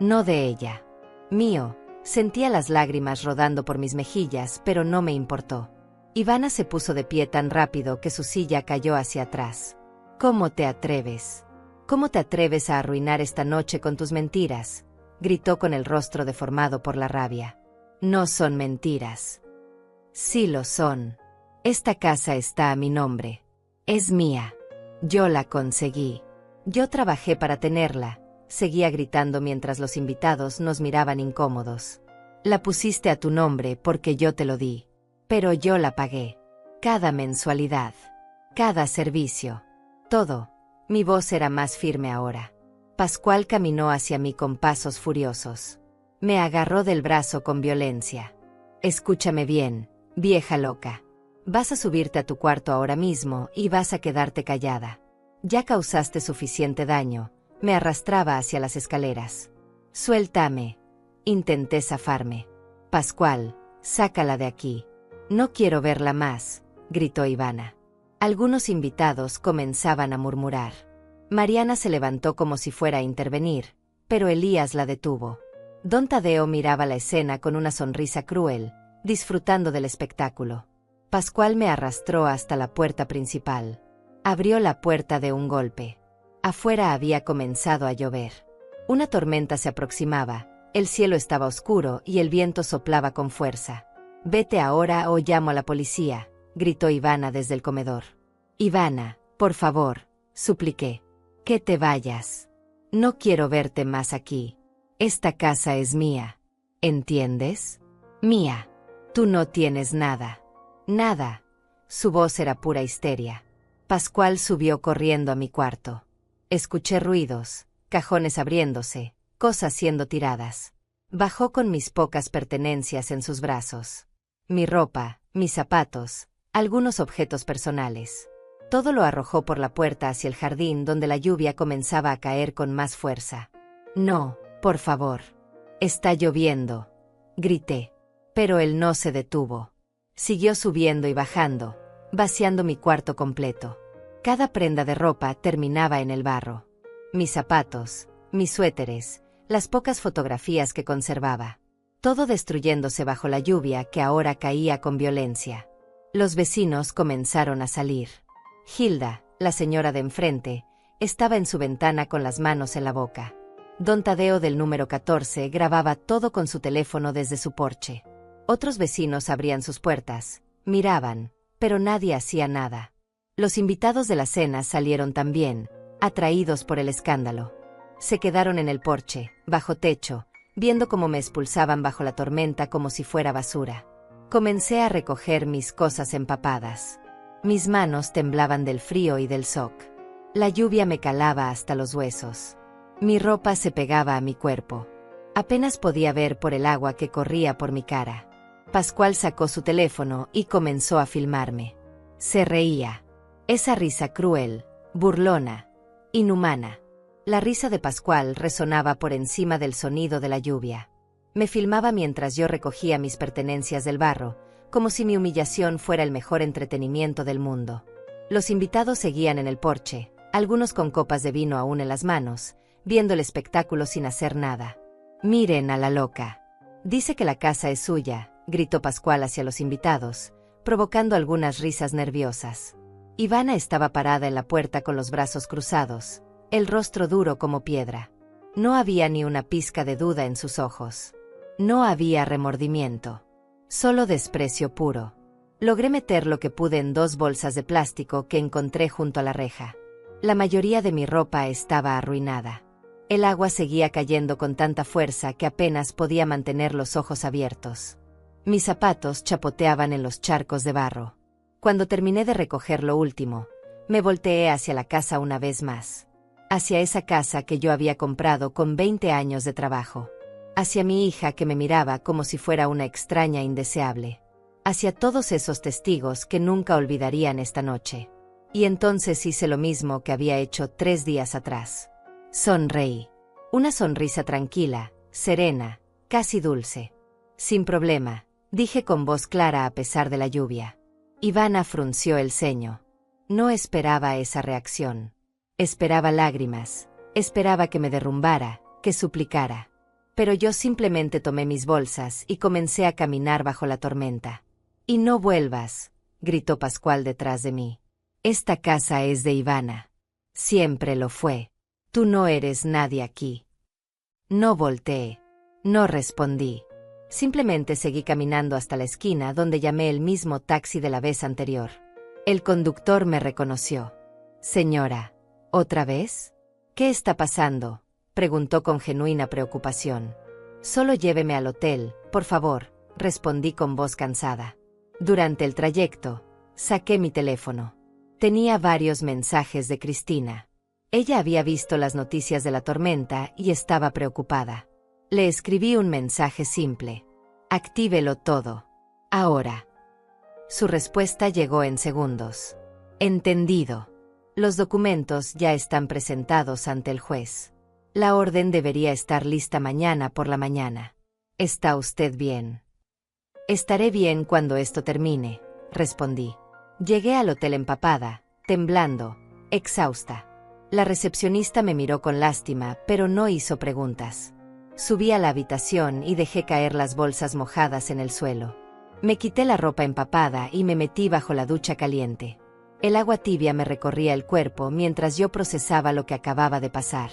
No de ella. Mío. Sentía las lágrimas rodando por mis mejillas, pero no me importó. Ivana se puso de pie tan rápido que su silla cayó hacia atrás. ¿Cómo te atreves? ¿Cómo te atreves a arruinar esta noche con tus mentiras? Gritó con el rostro deformado por la rabia. No son mentiras. Sí lo son. Esta casa está a mi nombre. Es mía. Yo la conseguí. Yo trabajé para tenerla, seguía gritando mientras los invitados nos miraban incómodos. La pusiste a tu nombre porque yo te lo di. Pero yo la pagué. Cada mensualidad. Cada servicio. Todo. Mi voz era más firme ahora. Pascual caminó hacia mí con pasos furiosos. Me agarró del brazo con violencia. Escúchame bien, vieja loca. Vas a subirte a tu cuarto ahora mismo y vas a quedarte callada. Ya causaste suficiente daño. Me arrastraba hacia las escaleras. Suéltame. Intenté zafarme. Pascual, sácala de aquí. No quiero verla más, gritó Ivana. Algunos invitados comenzaban a murmurar. Mariana se levantó como si fuera a intervenir, pero Elías la detuvo. Don Tadeo miraba la escena con una sonrisa cruel, disfrutando del espectáculo. Pascual me arrastró hasta la puerta principal. Abrió la puerta de un golpe. Afuera había comenzado a llover. Una tormenta se aproximaba, el cielo estaba oscuro y el viento soplaba con fuerza. Vete ahora o llamo a la policía, gritó Ivana desde el comedor. Ivana, por favor, supliqué. Que te vayas. No quiero verte más aquí. Esta casa es mía. ¿Entiendes? Mía. Tú no tienes nada. Nada. Su voz era pura histeria. Pascual subió corriendo a mi cuarto. Escuché ruidos, cajones abriéndose, cosas siendo tiradas. Bajó con mis pocas pertenencias en sus brazos. Mi ropa, mis zapatos, algunos objetos personales. Todo lo arrojó por la puerta hacia el jardín donde la lluvia comenzaba a caer con más fuerza. No, por favor. Está lloviendo, grité. Pero él no se detuvo. Siguió subiendo y bajando, vaciando mi cuarto completo. Cada prenda de ropa terminaba en el barro. Mis zapatos, mis suéteres, las pocas fotografías que conservaba. Todo destruyéndose bajo la lluvia que ahora caía con violencia. Los vecinos comenzaron a salir. Hilda, la señora de enfrente, estaba en su ventana con las manos en la boca. Don Tadeo del número 14 grababa todo con su teléfono desde su porche. Otros vecinos abrían sus puertas, miraban, pero nadie hacía nada. Los invitados de la cena salieron también, atraídos por el escándalo. Se quedaron en el porche, bajo techo, viendo cómo me expulsaban bajo la tormenta como si fuera basura. Comencé a recoger mis cosas empapadas. Mis manos temblaban del frío y del shock. La lluvia me calaba hasta los huesos. Mi ropa se pegaba a mi cuerpo. Apenas podía ver por el agua que corría por mi cara. Pascual sacó su teléfono y comenzó a filmarme. Se reía. Esa risa cruel, burlona, inhumana. La risa de Pascual resonaba por encima del sonido de la lluvia. Me filmaba mientras yo recogía mis pertenencias del barro, como si mi humillación fuera el mejor entretenimiento del mundo. Los invitados seguían en el porche, algunos con copas de vino aún en las manos, viendo el espectáculo sin hacer nada. Miren a la loca. Dice que la casa es suya, gritó Pascual hacia los invitados, provocando algunas risas nerviosas. Ivana estaba parada en la puerta con los brazos cruzados, el rostro duro como piedra. No había ni una pizca de duda en sus ojos. No había remordimiento. Solo desprecio puro. Logré meter lo que pude en 2 bolsas de plástico que encontré junto a la reja. La mayoría de mi ropa estaba arruinada. El agua seguía cayendo con tanta fuerza que apenas podía mantener los ojos abiertos. Mis zapatos chapoteaban en los charcos de barro. Cuando terminé de recoger lo último, me volteé hacia la casa una vez más. Hacia esa casa que yo había comprado con 20 años de trabajo. Hacia mi hija que me miraba como si fuera una extraña indeseable. Hacia todos esos testigos que nunca olvidarían esta noche. Y entonces hice lo mismo que había hecho 3 días atrás. Sonreí. Una sonrisa tranquila, serena, casi dulce. Sin problema, dije con voz clara a pesar de la lluvia. Ivana frunció el ceño. No esperaba esa reacción. Esperaba lágrimas, esperaba que me derrumbara, que suplicara. Pero yo simplemente tomé mis bolsas y comencé a caminar bajo la tormenta. «Y no vuelvas», gritó Pascual detrás de mí. «Esta casa es de Ivana. Siempre lo fue. Tú no eres nadie aquí». No volteé. No respondí. Simplemente seguí caminando hasta la esquina donde llamé el mismo taxi de la vez anterior. El conductor me reconoció. «Señora, ¿otra vez? ¿Qué está pasando?», preguntó con genuina preocupación. «Solo lléveme al hotel, por favor», respondí con voz cansada. Durante el trayecto, saqué mi teléfono. Tenía varios mensajes de Cristina. Ella había visto las noticias de la tormenta y estaba preocupada. Le escribí un mensaje simple. «Actívelo todo. Ahora». Su respuesta llegó en segundos. «Entendido. Los documentos ya están presentados ante el juez. La orden debería estar lista mañana por la mañana. ¿Está usted bien?». «Estaré bien cuando esto termine», respondí. Llegué al hotel empapada, temblando, exhausta. La recepcionista me miró con lástima, pero no hizo preguntas. Subí a la habitación y dejé caer las bolsas mojadas en el suelo. Me quité la ropa empapada y me metí bajo la ducha caliente. El agua tibia me recorría el cuerpo mientras yo procesaba lo que acababa de pasar.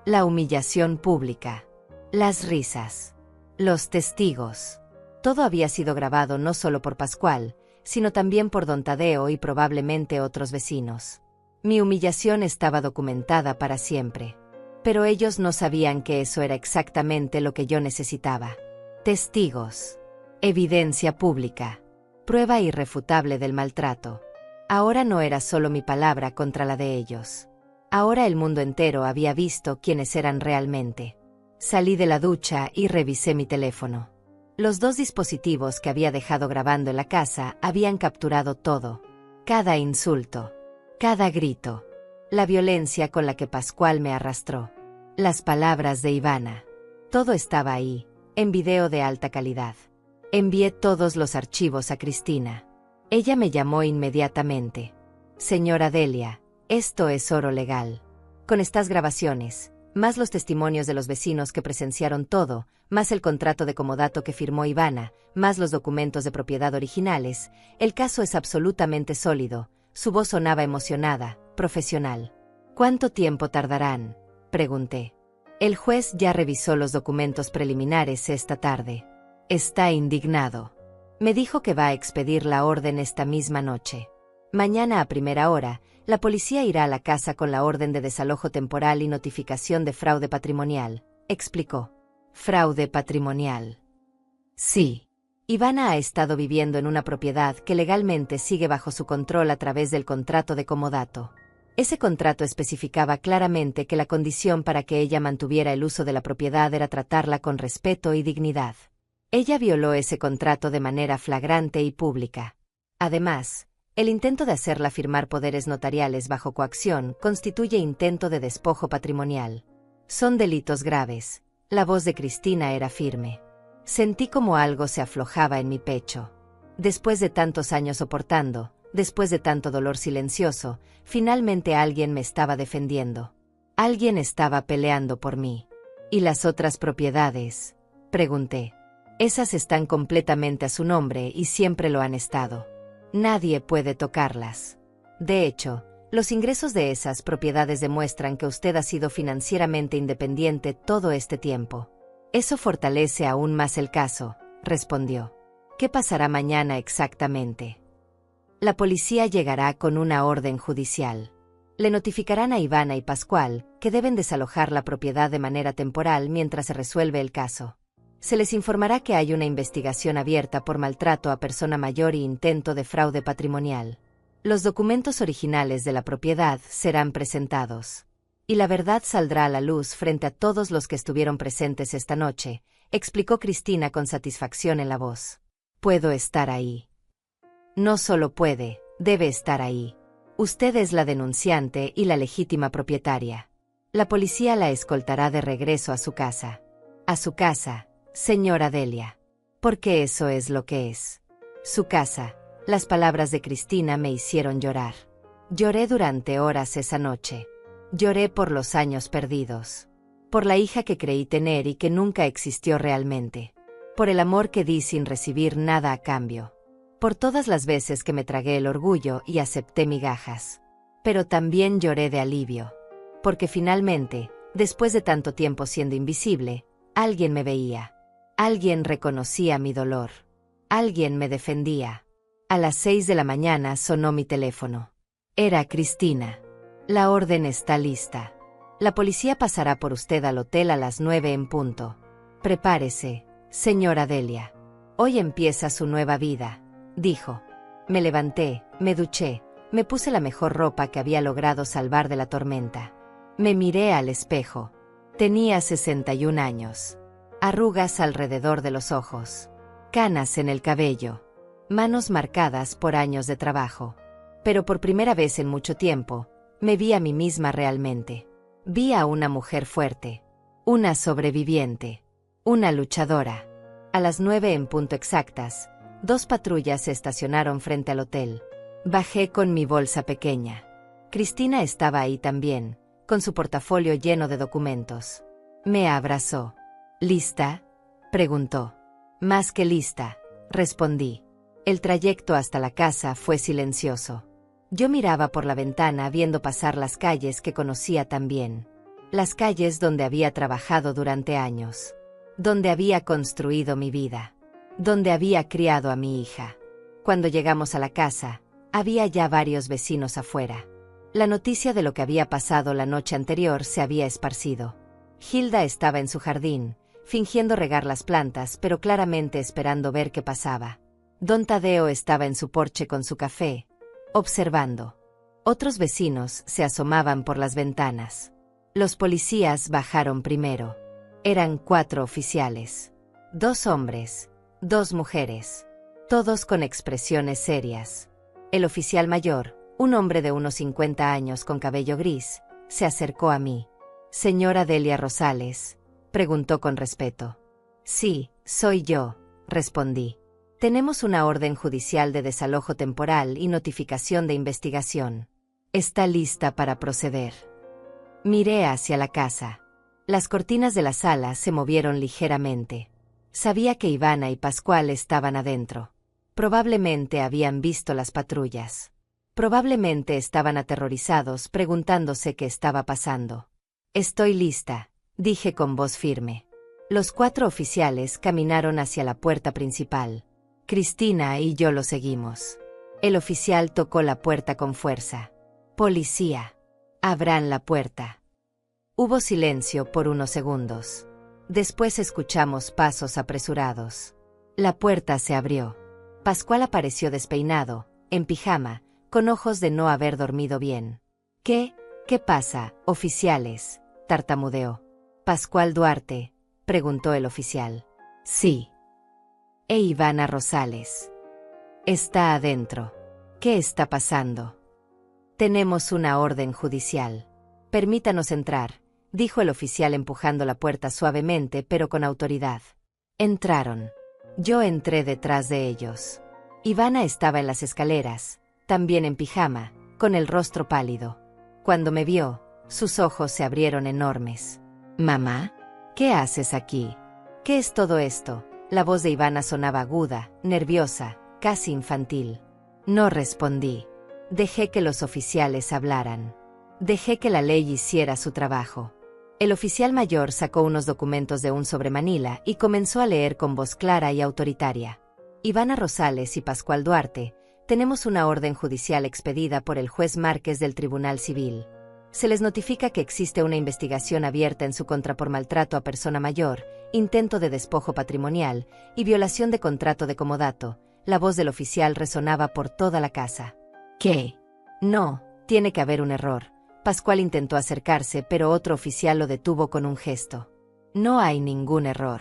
La humillación pública. Las risas. Los testigos. Todo había sido grabado no solo por Pascual, sino también por don Tadeo y probablemente otros vecinos. Mi humillación estaba documentada para siempre. Pero ellos no sabían que eso era exactamente lo que yo necesitaba. Testigos. Evidencia pública. Prueba irrefutable del maltrato. Ahora no era solo mi palabra contra la de ellos. Ahora el mundo entero había visto quiénes eran realmente. Salí de la ducha y revisé mi teléfono. Los 2 dispositivos que había dejado grabando en la casa habían capturado todo. Cada insulto. Cada grito. La violencia con la que Pascual me arrastró. Las palabras de Ivana. Todo estaba ahí, en video de alta calidad. Envié todos los archivos a Cristina. Ella me llamó inmediatamente. Señora Delia, esto es oro legal. Con estas grabaciones, más los testimonios de los vecinos que presenciaron todo, más el contrato de comodato que firmó Ivana, más los documentos de propiedad originales, el caso es absolutamente sólido. Su voz sonaba emocionada, profesional. ¿Cuánto tiempo tardarán?, pregunté. El juez ya revisó los documentos preliminares esta tarde. Está indignado. Me dijo que va a expedir la orden esta misma noche. Mañana a primera hora, la policía irá a la casa con la orden de desalojo temporal y notificación de fraude patrimonial, explicó. ¿Fraude patrimonial? Sí. Ivana ha estado viviendo en una propiedad que legalmente sigue bajo su control a través del contrato de comodato. Ese contrato especificaba claramente que la condición para que ella mantuviera el uso de la propiedad era tratarla con respeto y dignidad. Ella violó ese contrato de manera flagrante y pública. Además, el intento de hacerla firmar poderes notariales bajo coacción constituye intento de despojo patrimonial. Son delitos graves. La voz de Cristina era firme. Sentí como algo se aflojaba en mi pecho. Después de tantos años soportando, después de tanto dolor silencioso, finalmente alguien me estaba defendiendo. Alguien estaba peleando por mí. ¿Y las otras propiedades?, pregunté. Esas están completamente a su nombre y siempre lo han estado. Nadie puede tocarlas. De hecho, los ingresos de esas propiedades demuestran que usted ha sido financieramente independiente todo este tiempo. Eso fortalece aún más el caso, respondió. ¿Qué pasará mañana exactamente? La policía llegará con una orden judicial. Le notificarán a Ivana y Pascual que deben desalojar la propiedad de manera temporal mientras se resuelve el caso. Se les informará que hay una investigación abierta por maltrato a persona mayor y intento de fraude patrimonial. Los documentos originales de la propiedad serán presentados. Y la verdad saldrá a la luz frente a todos los que estuvieron presentes esta noche, explicó Cristina con satisfacción en la voz. Puedo estar ahí. No solo puede, debe estar ahí. Usted es la denunciante y la legítima propietaria. La policía la escoltará de regreso a su casa. A su casa, señora Delia. Porque eso es lo que es. Su casa. Las palabras de Cristina me hicieron llorar. Lloré durante horas esa noche. Lloré por los años perdidos. Por la hija que creí tener y que nunca existió realmente. Por el amor que di sin recibir nada a cambio. Por todas las veces que me tragué el orgullo y acepté migajas. Pero también lloré de alivio. Porque finalmente, después de tanto tiempo siendo invisible, alguien me veía. Alguien reconocía mi dolor. Alguien me defendía. A las 6 de la mañana sonó mi teléfono. Era Cristina. La orden está lista. La policía pasará por usted al hotel a las 9 en punto. Prepárese, señora Delia. Hoy empieza su nueva vida, dijo. Me levanté, me duché, me puse la mejor ropa que había logrado salvar de la tormenta. Me miré al espejo. Tenía 61 años. Arrugas alrededor de los ojos. Canas en el cabello. Manos marcadas por años de trabajo. Pero por primera vez en mucho tiempo, me vi a mí misma realmente. Vi a una mujer fuerte. Una sobreviviente. Una luchadora. A las 9 en punto exactas, 2 patrullas se estacionaron frente al hotel. Bajé con mi bolsa pequeña. Cristina estaba ahí también, con su portafolio lleno de documentos. Me abrazó. ¿Lista?, preguntó. Más que lista, respondí. El trayecto hasta la casa fue silencioso. Yo miraba por la ventana viendo pasar las calles que conocía tan bien. Las calles donde había trabajado durante años. Donde había construido mi vida. Donde había criado a mi hija. Cuando llegamos a la casa, había ya varios vecinos afuera. La noticia de lo que había pasado la noche anterior se había esparcido. Hilda estaba en su jardín, fingiendo regar las plantas, pero claramente esperando ver qué pasaba. Don Tadeo estaba en su porche con su café, observando. Otros vecinos se asomaban por las ventanas. Los policías bajaron primero. Eran 4 oficiales. 2 hombres, 2 mujeres. Todos con expresiones serias. El oficial mayor, un hombre de unos 50 años con cabello gris, se acercó a mí. «¿Señora Delia Rosales?», preguntó con respeto. «Sí, soy yo», respondí. «Tenemos una orden judicial de desalojo temporal y notificación de investigación. ¿Está lista para proceder?». Miré hacia la casa. Las cortinas de la sala se movieron ligeramente. Sabía que Ivana y Pascual estaban adentro. Probablemente habían visto las patrullas. Probablemente estaban aterrorizados preguntándose qué estaba pasando. «Estoy lista», dije con voz firme. Los 4 oficiales caminaron hacia la puerta principal. Cristina y yo lo seguimos. El oficial tocó la puerta con fuerza. «Policía, abran la puerta». Hubo silencio por unos segundos. Después escuchamos pasos apresurados. La puerta se abrió. Pascual apareció despeinado, en pijama, con ojos de no haber dormido bien. «¿Qué pasa, oficiales?», tartamudeó. «¿Pascual Duarte?», preguntó el oficial. «Sí». «¿E Ivana Rosales?». «Está adentro». «¿Qué está pasando?». «Tenemos una orden judicial». «Permítanos entrar», dijo el oficial empujando la puerta suavemente pero con autoridad. Entraron. Yo entré detrás de ellos. Ivana estaba en las escaleras, también en pijama, con el rostro pálido. Cuando me vio, sus ojos se abrieron enormes. «Mamá, ¿qué haces aquí?». «¿Qué es todo esto?». La voz de Ivana sonaba aguda, nerviosa, casi infantil. No respondí. Dejé que los oficiales hablaran. Dejé que la ley hiciera su trabajo. El oficial mayor sacó unos documentos de un sobremanila y comenzó a leer con voz clara y autoritaria. «Ivana Rosales y Pascual Duarte, tenemos una orden judicial expedida por el juez Márquez del Tribunal Civil. Se les notifica que existe una investigación abierta en su contra por maltrato a persona mayor, intento de despojo patrimonial y violación de contrato de comodato». La voz del oficial resonaba por toda la casa. «¿Qué?». «No, tiene que haber un error». Pascual intentó acercarse, pero otro oficial lo detuvo con un gesto. «No hay ningún error.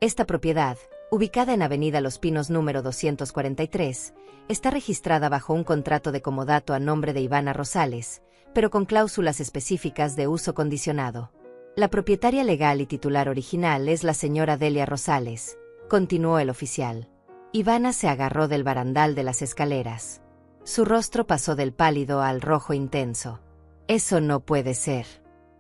Esta propiedad, ubicada en Avenida Los Pinos número 243, está registrada bajo un contrato de comodato a nombre de Ivana Rosales, pero con cláusulas específicas de uso condicionado. La propietaria legal y titular original es la señora Delia Rosales», continuó el oficial. Ivana se agarró del barandal de las escaleras. Su rostro pasó del pálido al rojo intenso. «Eso no puede ser.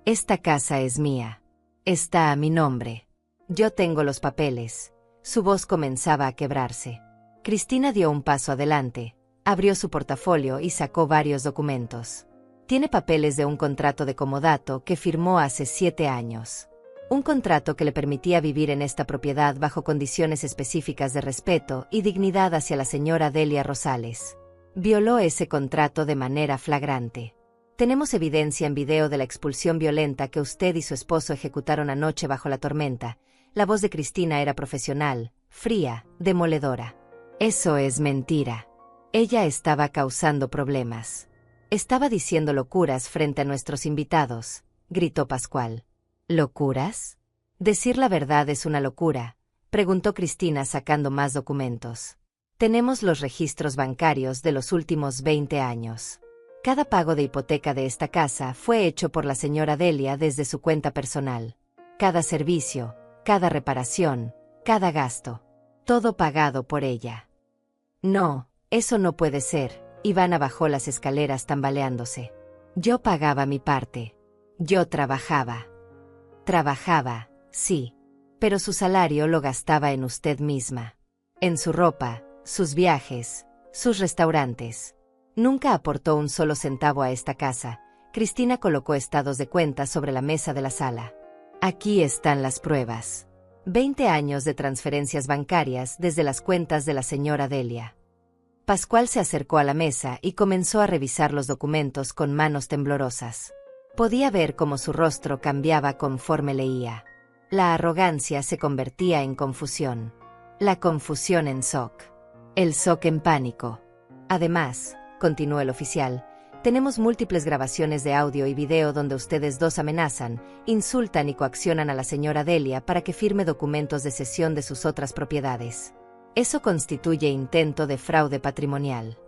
Esta casa es mía. Está a mi nombre. Yo tengo los papeles». Su voz comenzaba a quebrarse. Cristina dio un paso adelante, abrió su portafolio y sacó varios documentos. «Tiene papeles de un contrato de comodato que firmó hace 7 años. Un contrato que le permitía vivir en esta propiedad bajo condiciones específicas de respeto y dignidad hacia la señora Delia Rosales. Violó ese contrato de manera flagrante. Tenemos evidencia en video de la expulsión violenta que usted y su esposo ejecutaron anoche bajo la tormenta». La voz de Cristina era profesional, fría, demoledora. «Eso es mentira. Ella estaba causando problemas. Estaba diciendo locuras frente a nuestros invitados», gritó Pascual. «¿Locuras? ¿Decir la verdad es una locura?», preguntó Cristina sacando más documentos. «Tenemos los registros bancarios de los últimos 20 años. Cada pago de hipoteca de esta casa fue hecho por la señora Delia desde su cuenta personal. Cada servicio, cada reparación, cada gasto. Todo pagado por ella». «No, eso no puede ser». Ivana bajó las escaleras tambaleándose. «Yo pagaba mi parte. Yo trabajaba». «Trabajaba, sí. Pero su salario lo gastaba en usted misma. En su ropa, sus viajes, sus restaurantes. Nunca aportó un solo centavo a esta casa». Cristina colocó estados de cuenta sobre la mesa de la sala. «Aquí están las pruebas. 20 años de transferencias bancarias desde las cuentas de la señora Delia. Pascual se acercó a la mesa y comenzó a revisar los documentos con manos temblorosas. Podía ver cómo su rostro cambiaba conforme leía. La arrogancia se convertía en confusión. La confusión en shock. El shock en pánico. Además, continuó el oficial, tenemos múltiples grabaciones de audio y video donde ustedes dos amenazan, insultan y coaccionan a la señora Delia para que firme documentos de cesión de sus otras propiedades. Eso constituye intento de fraude patrimonial.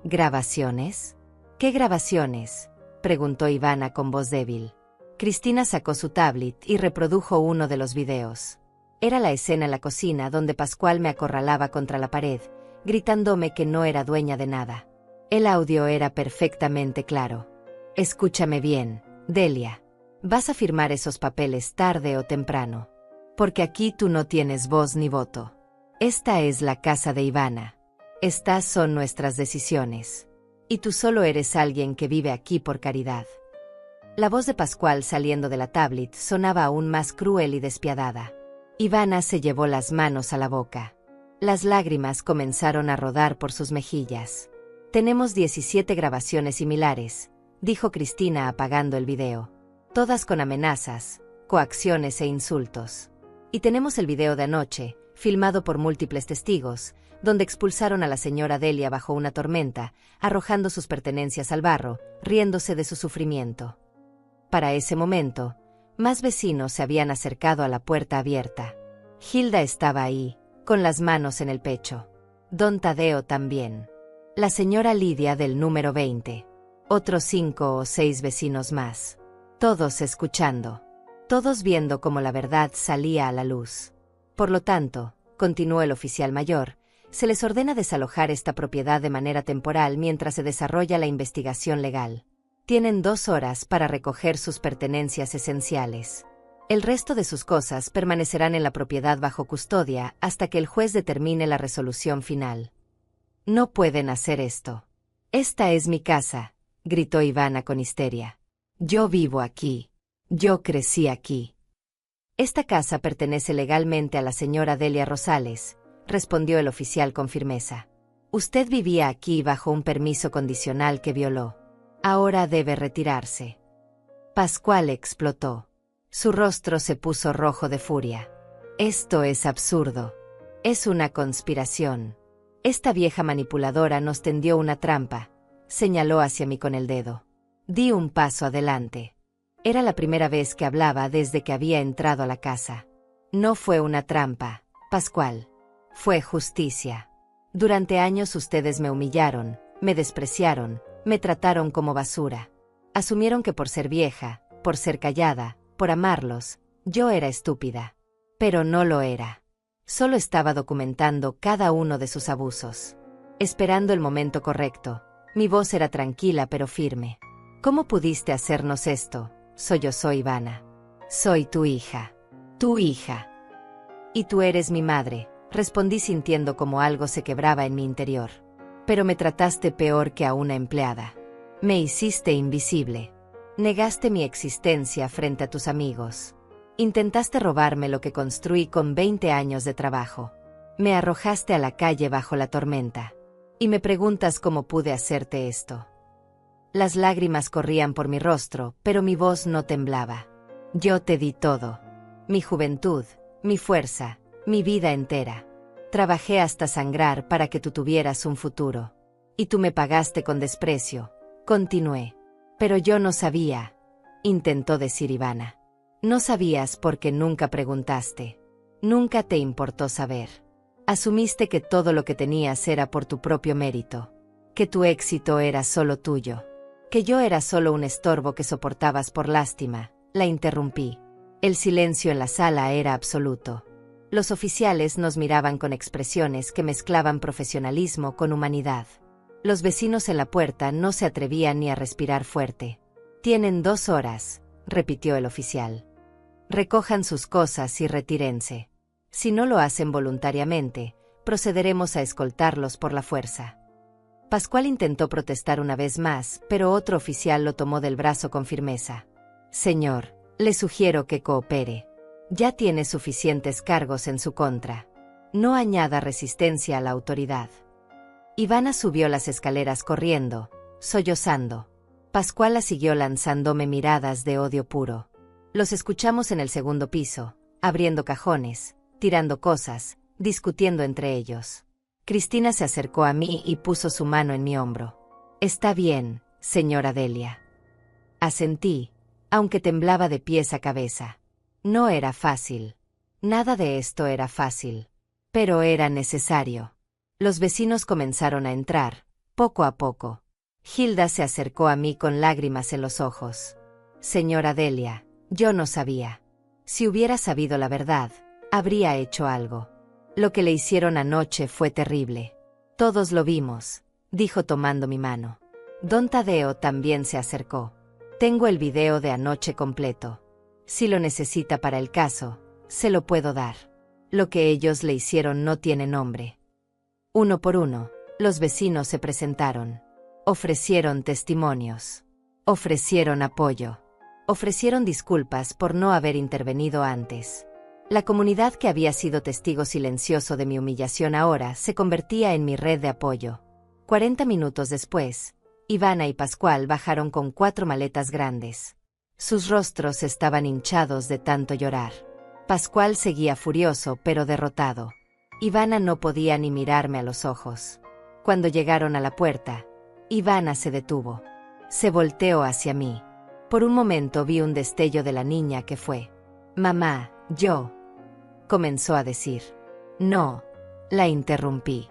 ¿Grabaciones? ¿Qué grabaciones?, preguntó Ivana con voz débil. Cristina sacó su tablet y reprodujo uno de los videos. Era la escena en la cocina donde Pascual me acorralaba contra la pared, gritándome que no era dueña de nada. El audio era perfectamente claro. Escúchame bien, Delia. Vas a firmar esos papeles tarde o temprano. Porque aquí tú no tienes voz ni voto. Esta es la casa de Ivana. Estas son nuestras decisiones. Y tú solo eres alguien que vive aquí por caridad. La voz de Pascual saliendo de la tablet sonaba aún más cruel y despiadada. Ivana se llevó las manos a la boca. Las lágrimas comenzaron a rodar por sus mejillas. Tenemos 17 grabaciones similares, dijo Cristina apagando el video. Todas con amenazas, coacciones e insultos. Y tenemos el video de anoche, filmado por múltiples testigos, donde expulsaron a la señora Delia bajo una tormenta, arrojando sus pertenencias al barro, riéndose de su sufrimiento. Para ese momento, más vecinos se habían acercado a la puerta abierta. Hilda estaba ahí, con las manos en el pecho. Don Tadeo también. La señora Lidia del número 20. Otros 5 o 6 vecinos más. Todos escuchando. Todos viendo cómo la verdad salía a la luz. Por lo tanto, continuó el oficial mayor, se les ordena desalojar esta propiedad de manera temporal mientras se desarrolla la investigación legal. Tienen 2 horas para recoger sus pertenencias esenciales. El resto de sus cosas permanecerán en la propiedad bajo custodia hasta que el juez determine la resolución final. No pueden hacer esto. Esta es mi casa, gritó Ivana con histeria. Yo vivo aquí. Yo crecí aquí. Esta casa pertenece legalmente a la señora Delia Rosales, respondió el oficial con firmeza. Usted vivía aquí bajo un permiso condicional que violó. Ahora debe retirarse. Pascual explotó. Su rostro se puso rojo de furia. Esto es absurdo. Es una conspiración. Esta vieja manipuladora nos tendió una trampa, señaló hacia mí con el dedo. Di un paso adelante. Era la primera vez que hablaba desde que había entrado a la casa. No fue una trampa, Pascual. Fue justicia. Durante años ustedes me humillaron, me despreciaron, me trataron como basura. Asumieron que por ser vieja, por ser callada, por amarlos, yo era estúpida. Pero no lo era. Solo estaba documentando cada uno de sus abusos. Esperando el momento correcto. Mi voz era tranquila pero firme. ¿Cómo pudiste hacernos esto? Sollozó Ivana. Soy tu hija. Tu hija. Y tú eres mi madre, respondí sintiendo como algo se quebraba en mi interior. Pero me trataste peor que a una empleada. Me hiciste invisible. Negaste mi existencia frente a tus amigos. Intentaste robarme lo que construí con 20 años de trabajo. Me arrojaste a la calle bajo la tormenta. Y me preguntas cómo pude hacerte esto. Las lágrimas corrían por mi rostro, pero mi voz no temblaba. Yo te di todo. Mi juventud, mi fuerza, mi vida entera. Trabajé hasta sangrar para que tú tuvieras un futuro. Y tú me pagaste con desprecio. Continué. Pero yo no sabía, intentó decir Ivana. No sabías porque nunca preguntaste. Nunca te importó saber. Asumiste que todo lo que tenías era por tu propio mérito. Que tu éxito era solo tuyo. Que yo era solo un estorbo que soportabas por lástima. La interrumpí. El silencio en la sala era absoluto. Los oficiales nos miraban con expresiones que mezclaban profesionalismo con humanidad. Los vecinos en la puerta no se atrevían ni a respirar fuerte. Tienen 2 horas, repitió el oficial. Recojan sus cosas y retírense. Si no lo hacen voluntariamente, procederemos a escoltarlos por la fuerza. Pascual intentó protestar una vez más, pero otro oficial lo tomó del brazo con firmeza. Señor, le sugiero que coopere. Ya tiene suficientes cargos en su contra. No añada resistencia a la autoridad. Ivana subió las escaleras corriendo, sollozando. Pascual la siguió lanzándome miradas de odio puro. Los escuchamos en el segundo piso, abriendo cajones, tirando cosas, discutiendo entre ellos. Cristina se acercó a mí y puso su mano en mi hombro. «Está bien, señora Delia». Asentí, aunque temblaba de pies a cabeza. No era fácil. Nada de esto era fácil. Pero era necesario. Los vecinos comenzaron a entrar, poco a poco. Hilda se acercó a mí con lágrimas en los ojos. «Señora Delia, yo no sabía. Si hubiera sabido la verdad, habría hecho algo. Lo que le hicieron anoche fue terrible. Todos lo vimos», dijo tomando mi mano. Don Tadeo también se acercó. «Tengo el video de anoche completo. Si lo necesita para el caso, se lo puedo dar. Lo que ellos le hicieron no tiene nombre». Uno por uno, los vecinos se presentaron. Ofrecieron testimonios. Ofrecieron apoyo. Ofrecieron disculpas por no haber intervenido antes. La comunidad que había sido testigo silencioso de mi humillación ahora se convertía en mi red de apoyo. 40 minutos después, Ivana y Pascual bajaron con 4 maletas grandes. Sus rostros estaban hinchados de tanto llorar. Pascual seguía furioso pero derrotado. Ivana no podía ni mirarme a los ojos. Cuando llegaron a la puerta, Ivana se detuvo. Se volteó hacia mí. Por un momento vi un destello de la niña que fue. «Mamá, yo», comenzó a decir. «No», la interrumpí.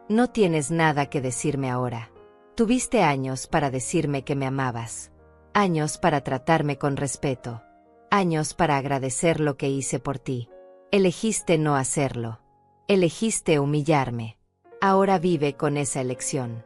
«No tienes nada que decirme ahora. Tuviste años para decirme que me amabas. Años para tratarme con respeto. Años para agradecer lo que hice por ti. Elegiste no hacerlo. Elegiste humillarme. Ahora vive con esa elección».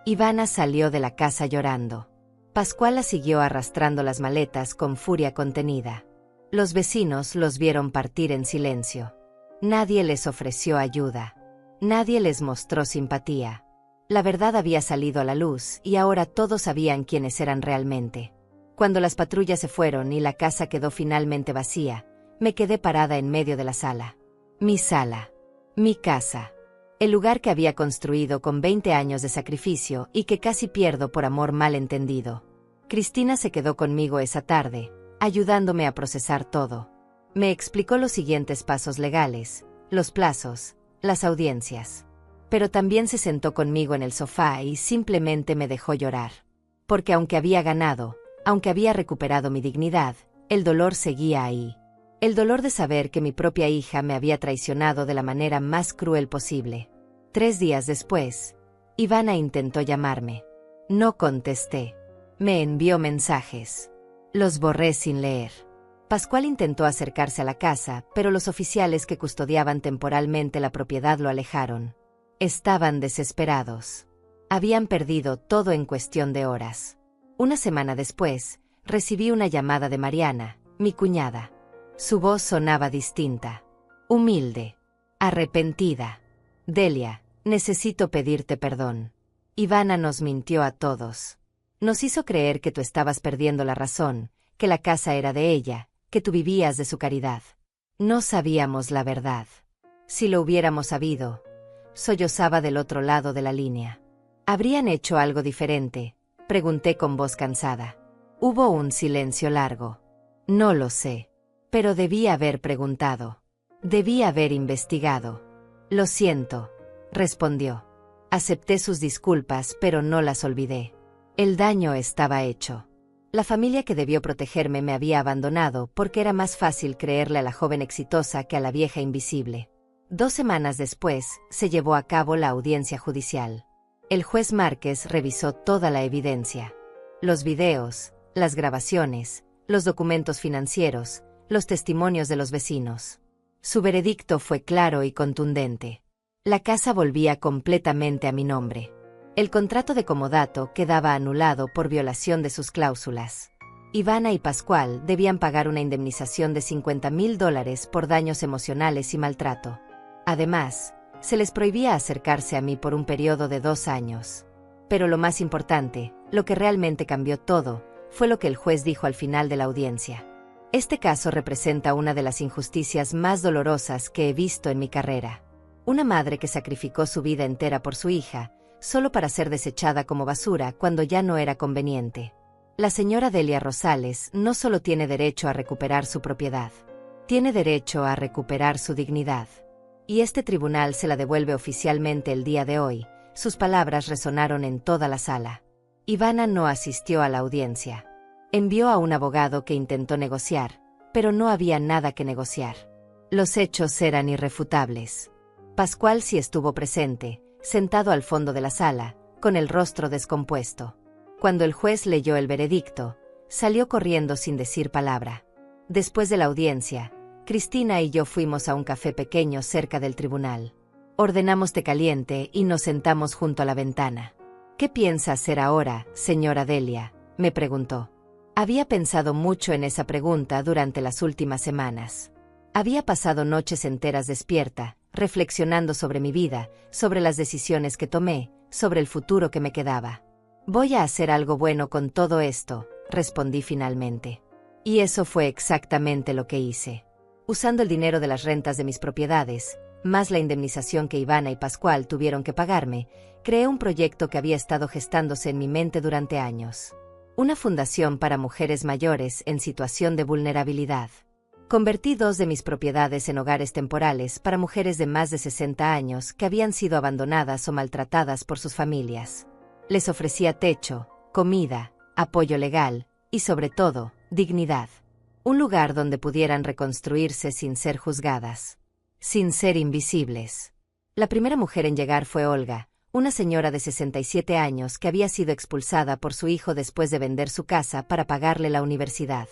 Ivana salió de la casa llorando. Pascual la siguió arrastrando las maletas con furia contenida. Los vecinos los vieron partir en silencio. Nadie les ofreció ayuda. Nadie les mostró simpatía. La verdad había salido a la luz y ahora todos sabían quiénes eran realmente. Cuando las patrullas se fueron y la casa quedó finalmente vacía, me quedé parada en medio de la sala. Mi sala. Mi casa. El lugar que había construido con 20 años de sacrificio y que casi pierdo por amor mal entendido. Cristina se quedó conmigo esa tarde, ayudándome a procesar todo. Me explicó los siguientes pasos legales, los plazos, las audiencias. Pero también se sentó conmigo en el sofá y simplemente me dejó llorar. Porque aunque había ganado, aunque había recuperado mi dignidad, el dolor seguía ahí. El dolor de saber que mi propia hija me había traicionado de la manera más cruel posible. 3 días después, Ivana intentó llamarme. No contesté. Me envió mensajes. Los borré sin leer. Pascual intentó acercarse a la casa, pero los oficiales que custodiaban temporalmente la propiedad lo alejaron. Estaban desesperados. Habían perdido todo en cuestión de horas. Una semana después, recibí una llamada de Mariana, mi cuñada. Su voz sonaba distinta. Humilde. Arrepentida. Delia, necesito pedirte perdón. Ivana nos mintió a todos. Nos hizo creer que tú estabas perdiendo la razón, que la casa era de ella, que tú vivías de su caridad. No sabíamos la verdad. Si lo hubiéramos sabido, sollozaba del otro lado de la línea. ¿Habrían hecho algo diferente?, pregunté con voz cansada. Hubo un silencio largo. No lo sé. Pero debí haber preguntado. Debí haber investigado. Lo siento, respondió. Acepté sus disculpas, pero no las olvidé. El daño estaba hecho. La familia que debió protegerme me había abandonado porque era más fácil creerle a la joven exitosa que a la vieja invisible. 2 semanas después, se llevó a cabo la audiencia judicial. El juez Márquez revisó toda la evidencia. Los videos, las grabaciones, los documentos financieros, los testimonios de los vecinos. Su veredicto fue claro y contundente. La casa volvía completamente a mi nombre. El contrato de comodato quedaba anulado por violación de sus cláusulas. Ivana y Pascual debían pagar una indemnización de $50,000 por daños emocionales y maltrato. Además, se les prohibía acercarse a mí por un periodo de 2 años. Pero lo más importante, lo que realmente cambió todo, fue lo que el juez dijo al final de la audiencia. Este caso representa una de las injusticias más dolorosas que he visto en mi carrera. Una madre que sacrificó su vida entera por su hija, solo para ser desechada como basura cuando ya no era conveniente. La señora Delia Rosales no solo tiene derecho a recuperar su propiedad, tiene derecho a recuperar su dignidad. Y este tribunal se la devuelve oficialmente el día de hoy. Sus palabras resonaron en toda la sala. Ivana no asistió a la audiencia. Envió a un abogado que intentó negociar, pero no había nada que negociar. Los hechos eran irrefutables. Pascual sí estuvo presente, sentado al fondo de la sala, con el rostro descompuesto. Cuando el juez leyó el veredicto, salió corriendo sin decir palabra. Después de la audiencia, Cristina y yo fuimos a un café pequeño cerca del tribunal. Ordenamos té caliente y nos sentamos junto a la ventana. «¿Qué piensa hacer ahora, señora Delia?», me preguntó. Había pensado mucho en esa pregunta durante las últimas semanas. Había pasado noches enteras despierta, reflexionando sobre mi vida, sobre las decisiones que tomé, sobre el futuro que me quedaba. «Voy a hacer algo bueno con todo esto», respondí finalmente. Y eso fue exactamente lo que hice. Usando el dinero de las rentas de mis propiedades, más la indemnización que Ivana y Pascual tuvieron que pagarme, creé un proyecto que había estado gestándose en mi mente durante años. Una fundación para mujeres mayores en situación de vulnerabilidad. Convertí 2 de mis propiedades en hogares temporales para mujeres de más de 60 años que habían sido abandonadas o maltratadas por sus familias. Les ofrecía techo, comida, apoyo legal y, sobre todo, dignidad. Un lugar donde pudieran reconstruirse sin ser juzgadas, sin ser invisibles. La primera mujer en llegar fue Olga, una señora de 67 años que había sido expulsada por su hijo después de vender su casa para pagarle la universidad.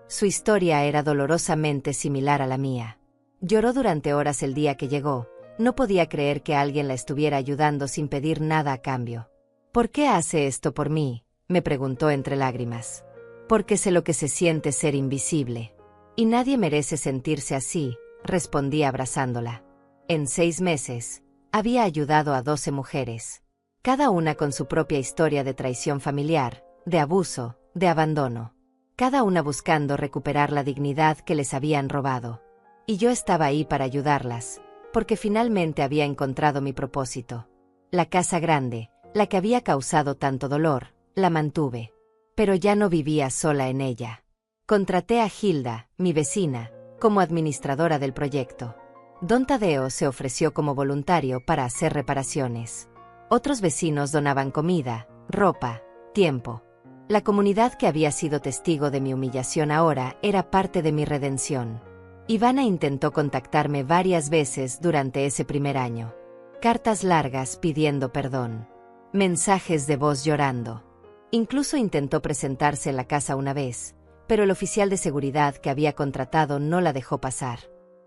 Su historia era dolorosamente similar a la mía. Lloró durante horas el día que llegó. No podía creer que alguien la estuviera ayudando sin pedir nada a cambio. «¿Por qué hace esto por mí?», me preguntó entre lágrimas. «Porque sé lo que se siente ser invisible. Y nadie merece sentirse así», respondí abrazándola. En 6 meses, había ayudado a 12 mujeres. Cada una con su propia historia de traición familiar, de abuso, de abandono. Cada una buscando recuperar la dignidad que les habían robado. Y yo estaba ahí para ayudarlas, porque finalmente había encontrado mi propósito. La casa grande, la que había causado tanto dolor, la mantuve. Pero ya no vivía sola en ella. Contraté a Hilda, mi vecina, como administradora del proyecto. Don Tadeo se ofreció como voluntario para hacer reparaciones. Otros vecinos donaban comida, ropa, tiempo. La comunidad que había sido testigo de mi humillación ahora era parte de mi redención. Ivana intentó contactarme varias veces durante ese primer año. Cartas largas pidiendo perdón. Mensajes de voz llorando. Incluso intentó presentarse en la casa una vez, pero el oficial de seguridad que había contratado no la dejó pasar.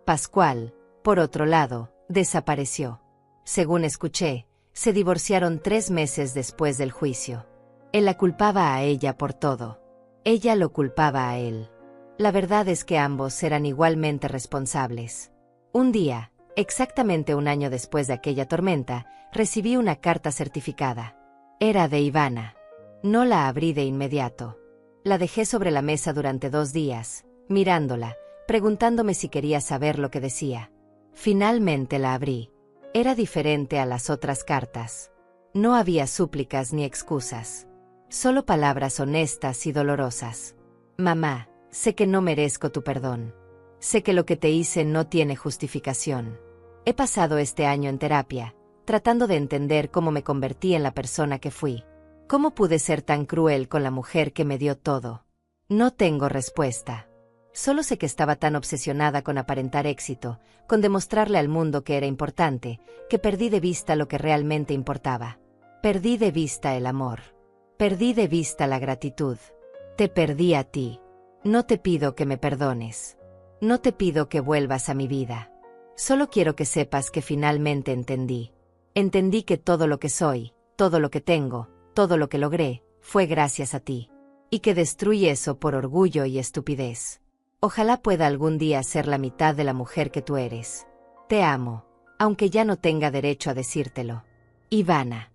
Pascual, por otro lado, desapareció. Según escuché, se divorciaron 3 meses después del juicio. Él la culpaba a ella por todo. Ella lo culpaba a él. La verdad es que ambos eran igualmente responsables. Un día, exactamente 1 año después de aquella tormenta, recibí una carta certificada. Era de Ivana. No la abrí de inmediato. La dejé sobre la mesa durante 2 días, mirándola, preguntándome si quería saber lo que decía. Finalmente la abrí. Era diferente a las otras cartas. No había súplicas ni excusas. Solo palabras honestas y dolorosas. «Mamá, sé que no merezco tu perdón. Sé que lo que te hice no tiene justificación. He pasado este año en terapia, tratando de entender cómo me convertí en la persona que fui. ¿Cómo pude ser tan cruel con la mujer que me dio todo? No tengo respuesta. Solo sé que estaba tan obsesionada con aparentar éxito, con demostrarle al mundo que era importante, que perdí de vista lo que realmente importaba. Perdí de vista el amor. Perdí de vista la gratitud. Te perdí a ti. No te pido que me perdones. No te pido que vuelvas a mi vida. Solo quiero que sepas que finalmente entendí. Entendí que todo lo que soy, todo lo que tengo, todo lo que logré, fue gracias a ti. Y que destruí eso por orgullo y estupidez. Ojalá pueda algún día ser la mitad de la mujer que tú eres. Te amo, aunque ya no tenga derecho a decírtelo. Ivana».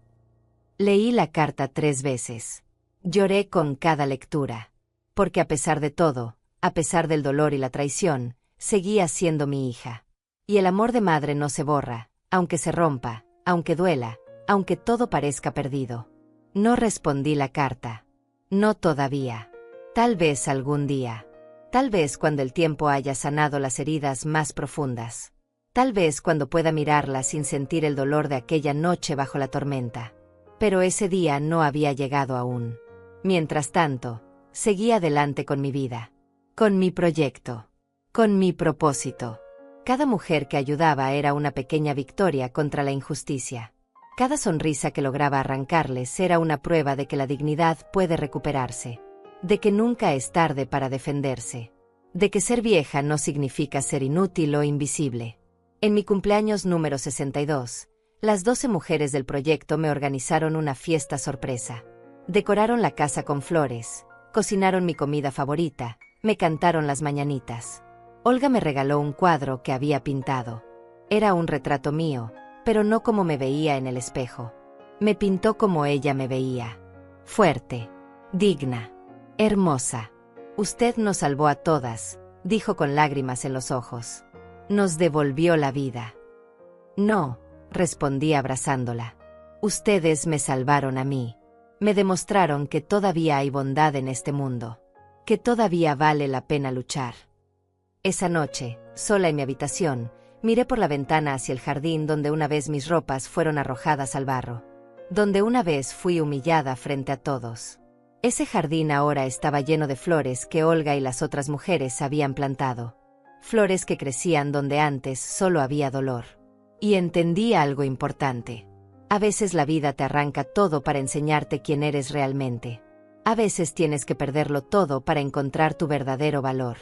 Leí la carta 3 veces. Lloré con cada lectura. Porque a pesar de todo, a pesar del dolor y la traición, seguía siendo mi hija. Y el amor de madre no se borra, Aunque se rompa, aunque duela, aunque todo parezca perdido. No respondí la carta. No todavía. Tal vez algún día. Tal vez cuando el tiempo haya sanado las heridas más profundas. Tal vez cuando pueda mirarla sin sentir el dolor de aquella noche bajo la tormenta. Pero ese día no había llegado aún. Mientras tanto, seguí adelante con mi vida. Con mi proyecto. Con mi propósito. Cada mujer que ayudaba era una pequeña victoria contra la injusticia. Cada sonrisa que lograba arrancarles era una prueba de que la dignidad puede recuperarse. De que nunca es tarde para defenderse. De que ser vieja no significa ser inútil o invisible. En mi cumpleaños número 62, las 12 mujeres del proyecto me organizaron una fiesta sorpresa. Decoraron la casa con flores, cocinaron mi comida favorita, me cantaron las mañanitas. Olga me regaló un cuadro que había pintado. Era un retrato mío, pero no como me veía en el espejo. Me pintó como ella me veía. Fuerte, digna, hermosa. Usted nos salvó a todas, dijo con lágrimas en los ojos. Nos devolvió la vida. No, respondí abrazándola. Ustedes me salvaron a mí. Me demostraron que todavía hay bondad en este mundo. Que todavía vale la pena luchar. Esa noche, sola en mi habitación, miré por la ventana hacia el jardín donde una vez mis ropas fueron arrojadas al barro. Donde una vez fui humillada frente a todos. Ese jardín ahora estaba lleno de flores que Olga y las otras mujeres habían plantado. Flores que crecían donde antes solo había dolor. Y entendí algo importante. A veces la vida te arranca todo para enseñarte quién eres realmente. A veces tienes que perderlo todo para encontrar tu verdadero valor.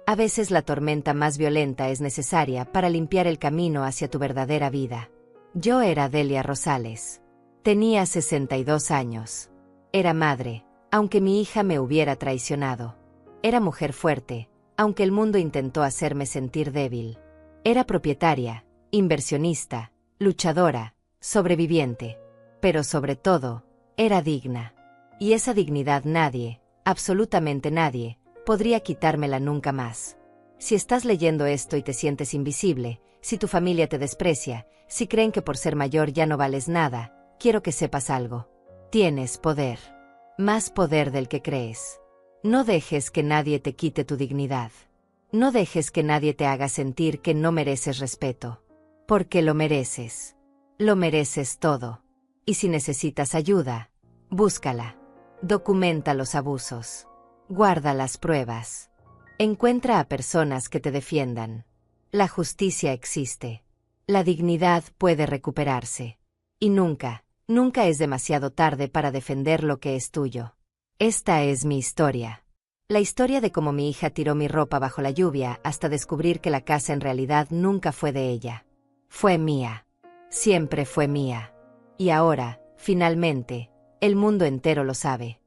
A veces la tormenta más violenta es necesaria para limpiar el camino hacia tu verdadera vida. Yo era Delia Rosales. Tenía 62 años. Era madre, aunque mi hija me hubiera traicionado. Era mujer fuerte, aunque el mundo intentó hacerme sentir débil. Era propietaria, inversionista, luchadora, sobreviviente. Pero sobre todo, era digna. Y esa dignidad nadie, absolutamente nadie, podría quitármela nunca más. Si estás leyendo esto y te sientes invisible, si tu familia te desprecia, si creen que por ser mayor ya no vales nada, quiero que sepas algo. Tienes poder. Más poder del que crees. No dejes que nadie te quite tu dignidad. No dejes que nadie te haga sentir que no mereces respeto. Porque lo mereces. Lo mereces todo. Y si necesitas ayuda, búscala. Documenta los abusos. Guarda las pruebas. Encuentra a personas que te defiendan. La justicia existe. La dignidad puede recuperarse. Y nunca, nunca es demasiado tarde para defender lo que es tuyo. Esta es mi historia. La historia de cómo mi hija tiró mi ropa bajo la lluvia hasta descubrir que la casa en realidad nunca fue de ella. Fue mía. Siempre fue mía. Y ahora, finalmente, el mundo entero lo sabe.